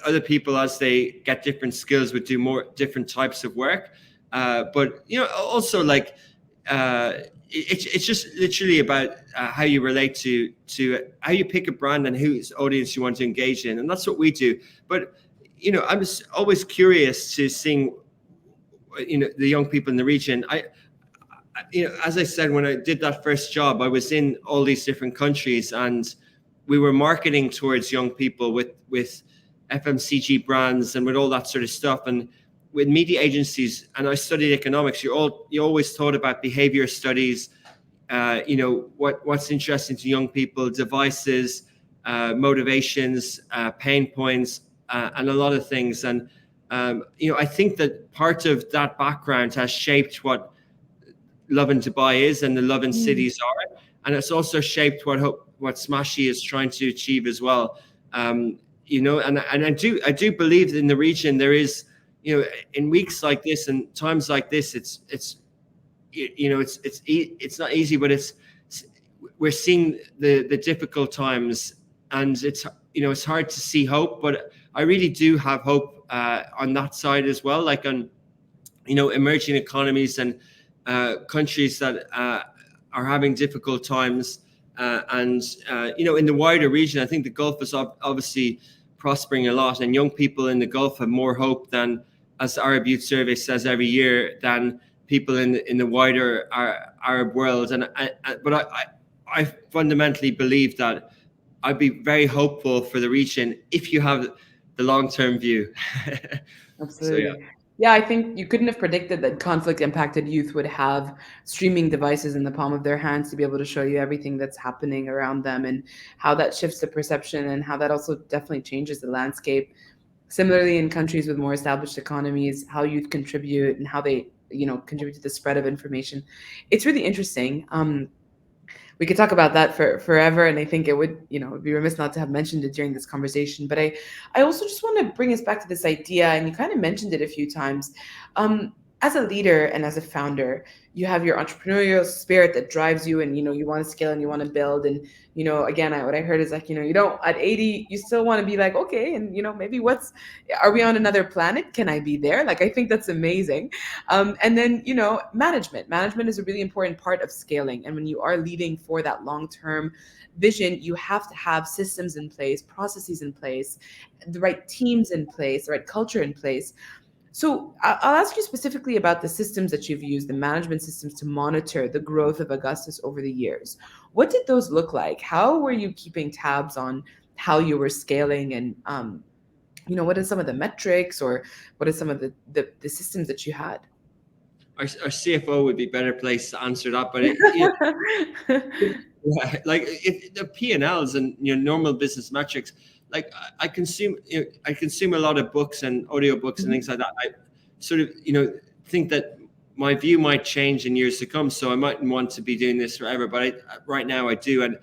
Speaker 2: other people, as they get different skills, would do more different types of work. But also like, it's just literally about how you relate to how you pick a brand and whose audience you want to engage in, and that's what we do. But I'm just always curious to seeing the young people in the region. as I said, when I did that first job, I was in all these different countries, and we were marketing towards young people with FMCG brands and with all that sort of stuff, and with media agencies. And I studied economics. You always thought about behavior studies, what's interesting to young people, devices, motivations, pain points, and a lot of things. And I think that part of that background has shaped what Lovin Dubai is and the Lovin cities are, and it's also shaped what Smashy is trying to achieve as well. And I do believe that in the region there is, in weeks like this and times like this, it's not easy, but we're seeing the difficult times, and it's hard to see hope, but I really do have hope on that side as well, like on emerging economies and countries that are having difficult times, and in the wider region, I think the Gulf is obviously prospering a lot, and young people in the Gulf have more hope than, as the Arab Youth Survey says every year, than people in the wider Arab world. And I fundamentally believe that I'd be very hopeful for the region if you have the long-term view.
Speaker 1: Absolutely.
Speaker 2: So,
Speaker 1: yeah, I think you couldn't have predicted that conflict-impacted youth would have streaming devices in the palm of their hands to be able to show you everything that's happening around them, and how that shifts the perception, and how that also definitely changes the landscape. Similarly, in countries with more established economies, how youth contribute and how they, contribute to the spread of information. It's really interesting. We could talk about that for forever, and I think it would be remiss not to have mentioned it during this conversation. But I also just want to bring us back to this idea, and you kind of mentioned it a few times. As a leader and as a founder, you have your entrepreneurial spirit that drives you, and you want to scale and you want to build. And again, what I heard is like, you don't, at 80 you still want to be like, okay, and maybe are we on another planet? Can I be there? Like, I think that's amazing. And then management is a really important part of scaling, and when you are leading for that long-term vision, you have to have systems in place, processes in place, the right teams in place, the right culture in place. So I'll ask you specifically about the systems that you've used, the management systems, to monitor the growth of Augustus over the years. What did those look like? How were you keeping tabs on how you were scaling? And what are some of the metrics, or what are some of the systems that you had?
Speaker 2: our CFO would be better placed to answer that, but like the P&Ls and normal business metrics. Like I consume a lot of books and audiobooks and things like that. I sort of think that my view might change in years to come, so I mightn't want to be doing this forever, but right now I do. And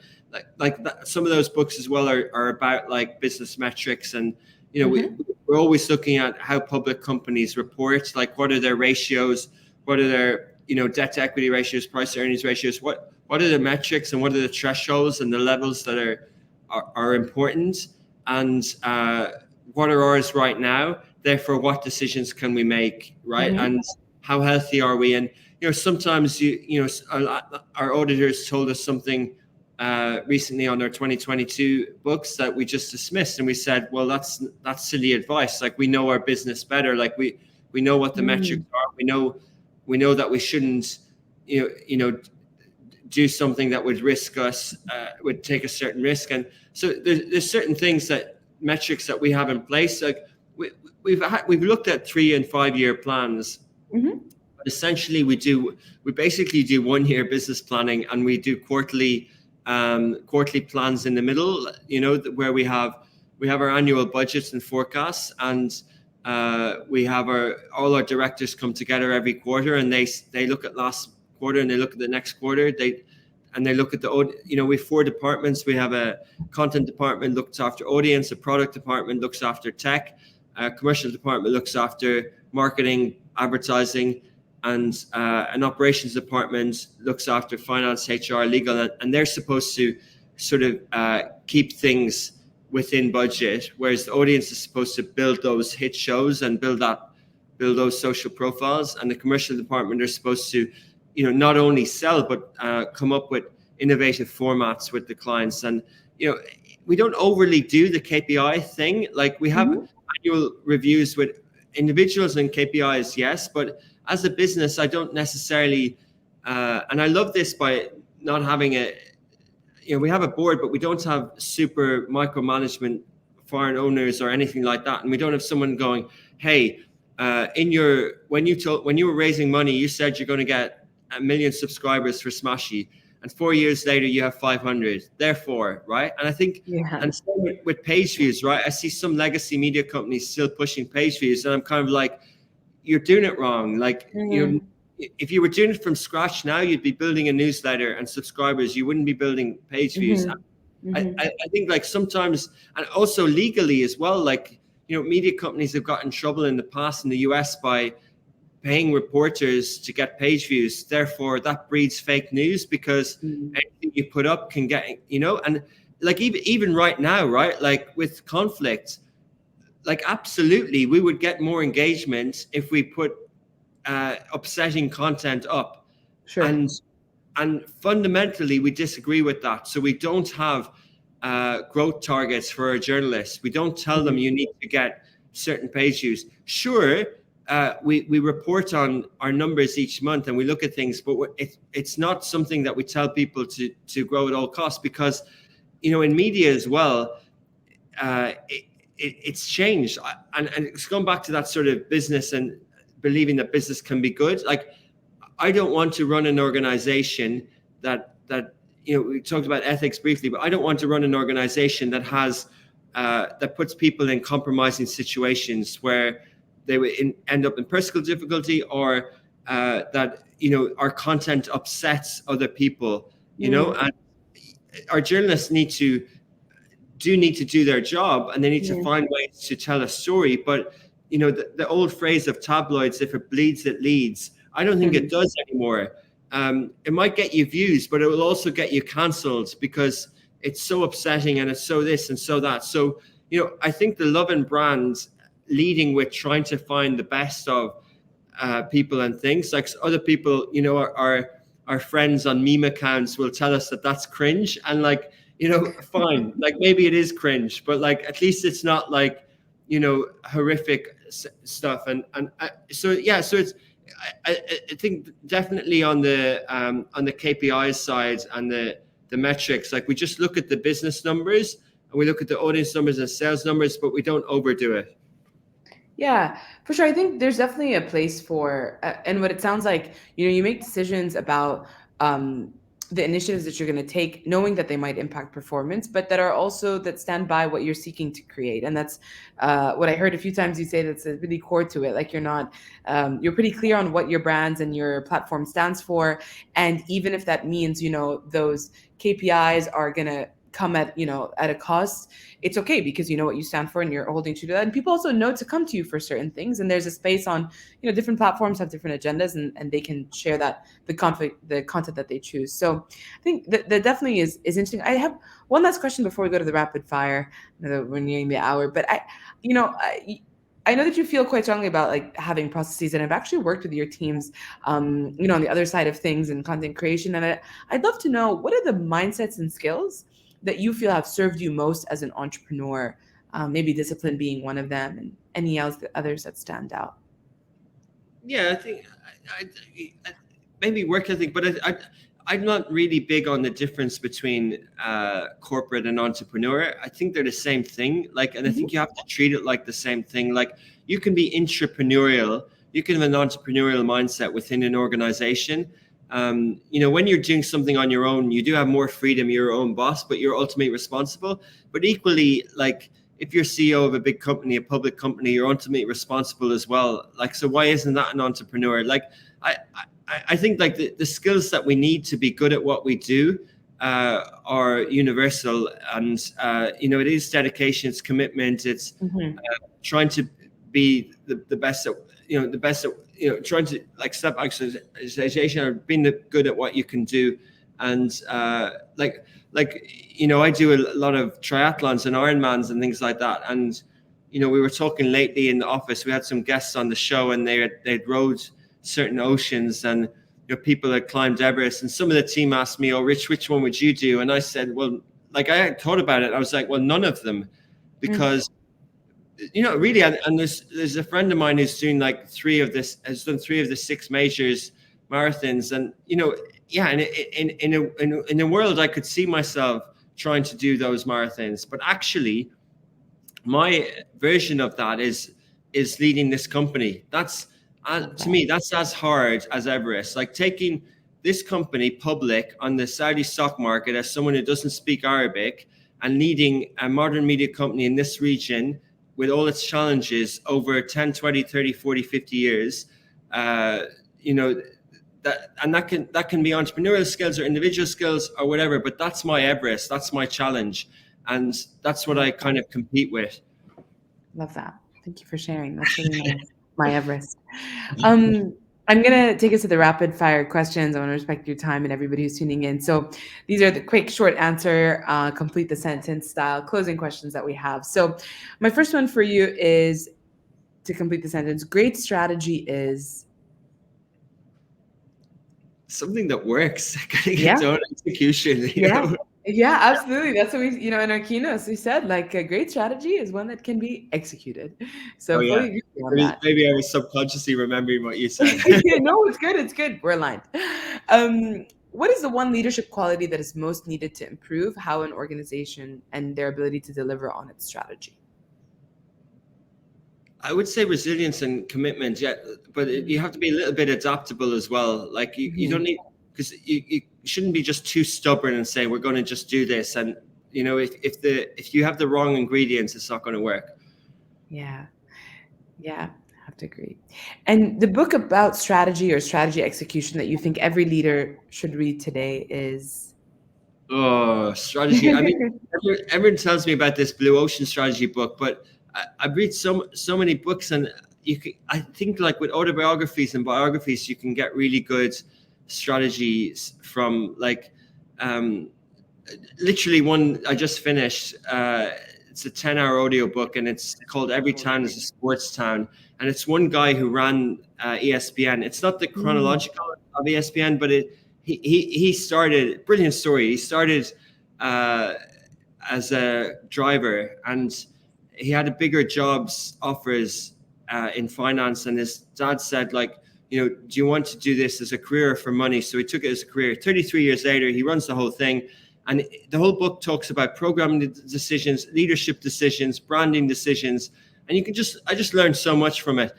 Speaker 2: some of those books as well are about like business metrics, and we're always looking at how public companies report, like what are their ratios, what are their debt to equity ratios, price to earnings ratios, what are the metrics, and what are the thresholds and the levels that are important, and what are ours right now. Therefore, what decisions can we make, right? And how healthy are we? And sometimes our auditors told us something recently on our 2022 books that we just dismissed, and we said, well, that's silly advice. Like, we know our business better. Like we know what the metrics are. We know that we shouldn't do something that would risk us, would take a certain risk. And so there's certain things, metrics that we have in place. Like we've looked at 3 and 5 year plans. But essentially, we basically do 1 year business planning, and we do quarterly plans in the middle. Where we have our annual budgets and forecasts, and we have all our directors come together every quarter, and they look at last quarter, and they look at the next quarter. They look at we have 4 departments. We have a content department looks after audience, a product department looks after tech, a commercial department looks after marketing, advertising, and an operations department looks after finance, HR, legal, and they're supposed to sort of keep things within budget, whereas the audience is supposed to build those hit shows and build those social profiles, and the commercial department are supposed to not only sell, but come up with innovative formats with the clients. And we don't overly do the KPI thing. Like, we have annual reviews with individuals and KPIs, yes, but as a business, I don't necessarily And I love this by not having we have a board, but we don't have super micromanagement foreign owners or anything like that. And we don't have someone going, hey, when you were raising money, you said you're going to get 1 million subscribers for Smashy, and 4 years later you have 500. Therefore, right? And I think,
Speaker 1: Yeah.
Speaker 2: and so with page views, right? I see some legacy media companies still pushing page views, and I'm kind of like, you're doing it wrong. Like,
Speaker 1: Mhm.
Speaker 2: if you were doing it from scratch now, you'd be building a newsletter and subscribers. You wouldn't be building page views.
Speaker 1: Mhm. Mhm.
Speaker 2: I think like sometimes, and also legally as well, like, media companies have got in trouble in the past in the US by paying reporters to get page views. Therefore, that breeds fake news because
Speaker 1: Mhm.
Speaker 2: anything you put up can get, and like even right now, right? Like with conflict, like absolutely, we would get more engagement if we put upsetting content up,
Speaker 1: Sure.
Speaker 2: and fundamentally we disagree with that. So we don't have growth targets for our journalists. We don't tell them
Speaker 1: Mhm.
Speaker 2: you need to get certain page views. Sure, we report on our numbers each month and we look at things, but it's not something that we tell people to grow at all costs, because in media as well, it's changed, and it's gone back to that sort of business and believing that business can be good. Like, I don't want to run an organization that we talked about ethics briefly, but I don't want to run an organization that has that puts people in compromising situations where they would end up in personal difficulty, or that our content upsets other people.
Speaker 1: Mhm.
Speaker 2: And our journalists need to do their job, and they need to
Speaker 1: Mhm.
Speaker 2: find ways to tell a story. But the old phrase of tabloids, if it bleeds it leads, I don't think it
Speaker 1: Mhm.
Speaker 2: does anymore. It might get you views, but it will also get you cancelled because it's so upsetting and it's so this and so that. So I think the Lovin brand, leading with trying to find the best of people and things, like other people, our friends on meme accounts will tell us that that's cringe, and like, fine, like maybe it is cringe, but like at least it's not like horrific stuff. So yeah, so it's I think definitely on the KPI side and the metrics, like we just look at the business numbers and we look at the audience numbers and sales numbers, but we don't overdo it.
Speaker 1: Yeah, for sure. I think there's definitely a place for, and what it sounds like, you make decisions about um, the initiatives that you're going to take, knowing that they might impact performance, but that are also that stand by what you're seeking to create. And that's what I heard a few times you say. That's really core to it. Like you're pretty clear on what your brands and your platform stands for, and even if that means those KPIs are going to come at a cost, it's okay because you know what you stand for and you're holding true to that. And people also know to come to you for certain things. And there's a space on, different platforms have different agendas, and they can share the content that they choose. So I think that definitely is interesting. I have one last question before we go to the rapid fire. I know that we're nearing the hour, but I know that you feel quite strongly about like having processes, and I've actually worked with your teams, on the other side of things in content creation. And I'd love to know, what are the mindsets and skills that you feel have served you most as an entrepreneur? Maybe discipline being one of them, and any others that stand out.
Speaker 2: Yeah, I think maybe work ethic, but I'm not really big on the difference between corporate and entrepreneur. I think they're the same thing. Like, and I
Speaker 1: Mhm.
Speaker 2: think you have to treat it like the same thing. Like, you can be intrapreneurial, you can have an entrepreneurial mindset within an organization. When you're doing something on your own, you do have more freedom. You're your own boss, but you're ultimately responsible. But equally, like, if you're CEO of a big company, a public company, you're ultimately responsible as well. Like, so why isn't that an entrepreneur? Like, I think like the skills that we need to be good at what we do are universal, and it is dedication, it's commitment, it's
Speaker 1: Mhm.
Speaker 2: trying to be the best at the best at trying to like step actualization or being good at what you can do. And I do a lot of triathlons and Ironmans and things like that. And we were talking lately in the office, we had some guests on the show, and they'd rode certain oceans, and people had climbed Everest, and some of the team asked me, "Oh, Rich, which one would you do?" And I said, well, like, I had thought about it. I was like, well, none of them,
Speaker 1: Mm.
Speaker 2: because really, and there's a friend of mine who's doing like has done 3 of the 6 majors marathons, and yeah, and in a world I could see myself trying to do those marathons, but actually my version of that is leading this company. That's to me, that's as hard as Everest. Like taking this company public on the Saudi stock market as someone who doesn't speak Arabic, and leading a modern media company in this region with all its challenges over 10, 20, 30, 40, 50 years. uh, you know that can be entrepreneurial skills or individual skills or whatever, but that's my Everest, that's my challenge, and that's what I kind of compete with.
Speaker 1: Love that. Thank you for sharing. That's really nice. My Everest. Um, I'm gonna take us to the rapid fire questions. I want to respect your time and everybody who's tuning in. So these are the quick, short answer, complete the sentence style closing questions that we have. So my first one for you is to complete the sentence. Great strategy is
Speaker 2: Something that works, getting its own execution.
Speaker 1: Yeah. Yeah, absolutely. That's what we, in our keynotes, we said like a great strategy is one that can be executed.
Speaker 2: Oh
Speaker 1: So
Speaker 2: yeah,
Speaker 1: fully agree on that.
Speaker 2: maybe I was subconsciously remembering what you said.
Speaker 1: No, it's good. It's good. We're aligned. What is the one leadership quality that is most needed to improve how an organization and their ability to deliver on its strategy?
Speaker 2: I would say resilience and commitment, yeah, but you have to be a little bit adaptable as well. Like you don't need, because you shouldn't be just too stubborn and say we're going to just do this. And if you have the wrong ingredients, it's not going to work.
Speaker 1: Yeah, I have to agree. And the book about strategy or strategy execution that you think every leader should read today is?
Speaker 2: Oh, strategy. I mean, everyone tells me about this Blue Ocean strategy book, but I've read so many books, and I think like with autobiographies and biographies, you can get really good strategies from like, literally one I just finished. It's a 10-hour audio book, and it's called Every Town is a Sports Town, and it's one guy who ran ESPN. It's not the chronological of ESPN, but he started, brilliant story. He started as a driver, and he had a bigger jobs offers in finance, and his dad said like, do you want to do this as a career or for money? So he took it as a career. 33 years later, he runs the whole thing. And the whole book talks about programming decisions, leadership decisions, branding decisions. And I just learned so much from it.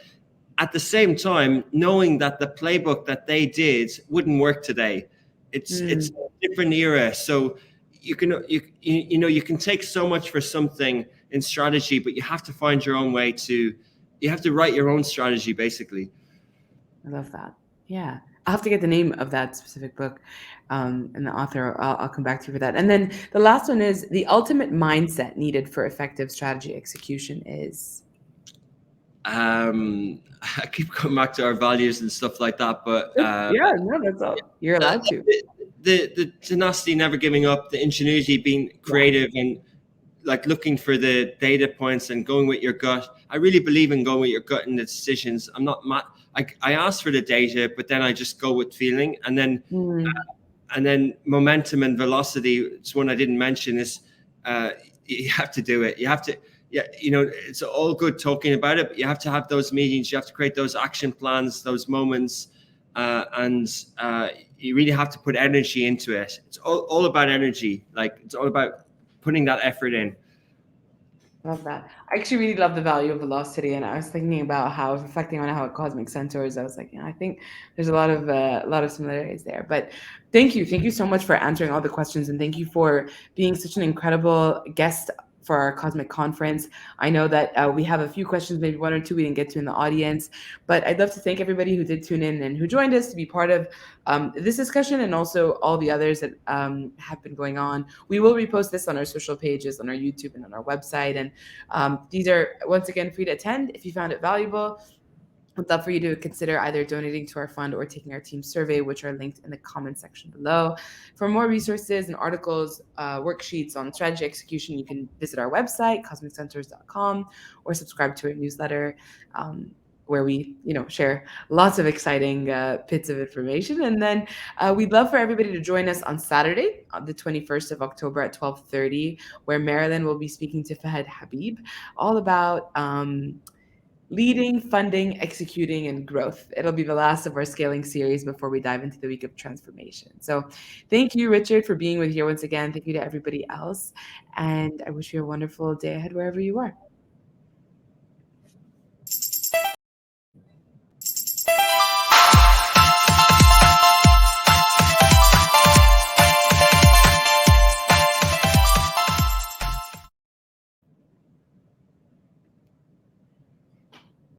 Speaker 2: At the same time, knowing that the playbook that they did wouldn't work today. It's a different era. So you can take so much for something in strategy, but you have to find your own way you have to write your own strategy, basically.
Speaker 1: I love that. Yeah. I'll have to get the name of that specific book and the author. I'll come back to you for that. And then the last one is the ultimate mindset needed for effective strategy execution is?
Speaker 2: I keep coming back to our values and stuff like that, but
Speaker 1: that's all. You're allowed to.
Speaker 2: The tenacity, never giving up, the ingenuity, being creative, and like looking for the data points and going with your gut. I really believe in going with your gut in the decisions. I'm not I ask for the data, but then I just go with feeling, and then momentum and velocity. It's one I didn't mention. Is you have to do it. You have to. Yeah, it's all good talking about it, but you have to have those meetings. You have to create those action plans, those moments, and you really have to put energy into it. It's all about energy. Like it's all about putting that effort in.
Speaker 1: Love that. I actually really love the value of velocity, and I was thinking about reflecting on how at Cosmic Centaurs, I was like, I think there's a lot of similarities there. But thank you so much for answering all the questions, and thank you for being such an incredible guest for our Cosmic Conference. I know that we have a few questions, maybe one or two we didn't get to in the audience, but I'd love to thank everybody who did tune in and who joined us to be part of this discussion, and also all the others that have been going on. We will repost this on our social pages, on our YouTube, and on our website. And these are, once again, free to attend. If you found it valuable, I'd love for you to consider either donating to our fund or taking our team survey, which are linked in the comments section below. For more resources and articles, worksheets on strategy execution, you can visit our website, cosmiccentors.com, or subscribe to our newsletter, where we, share lots of exciting bits of information. And then we'd love for everybody to join us on Saturday, the 21st of October at 12:30, where Marilyn will be speaking to Fahad Habib, all about leading, funding, executing, and growth. It'll be the last of our scaling series before we dive into the week of transformation. So thank you, Richard, for being with here once again. Thank you to everybody else. And I wish you a wonderful day ahead wherever you are.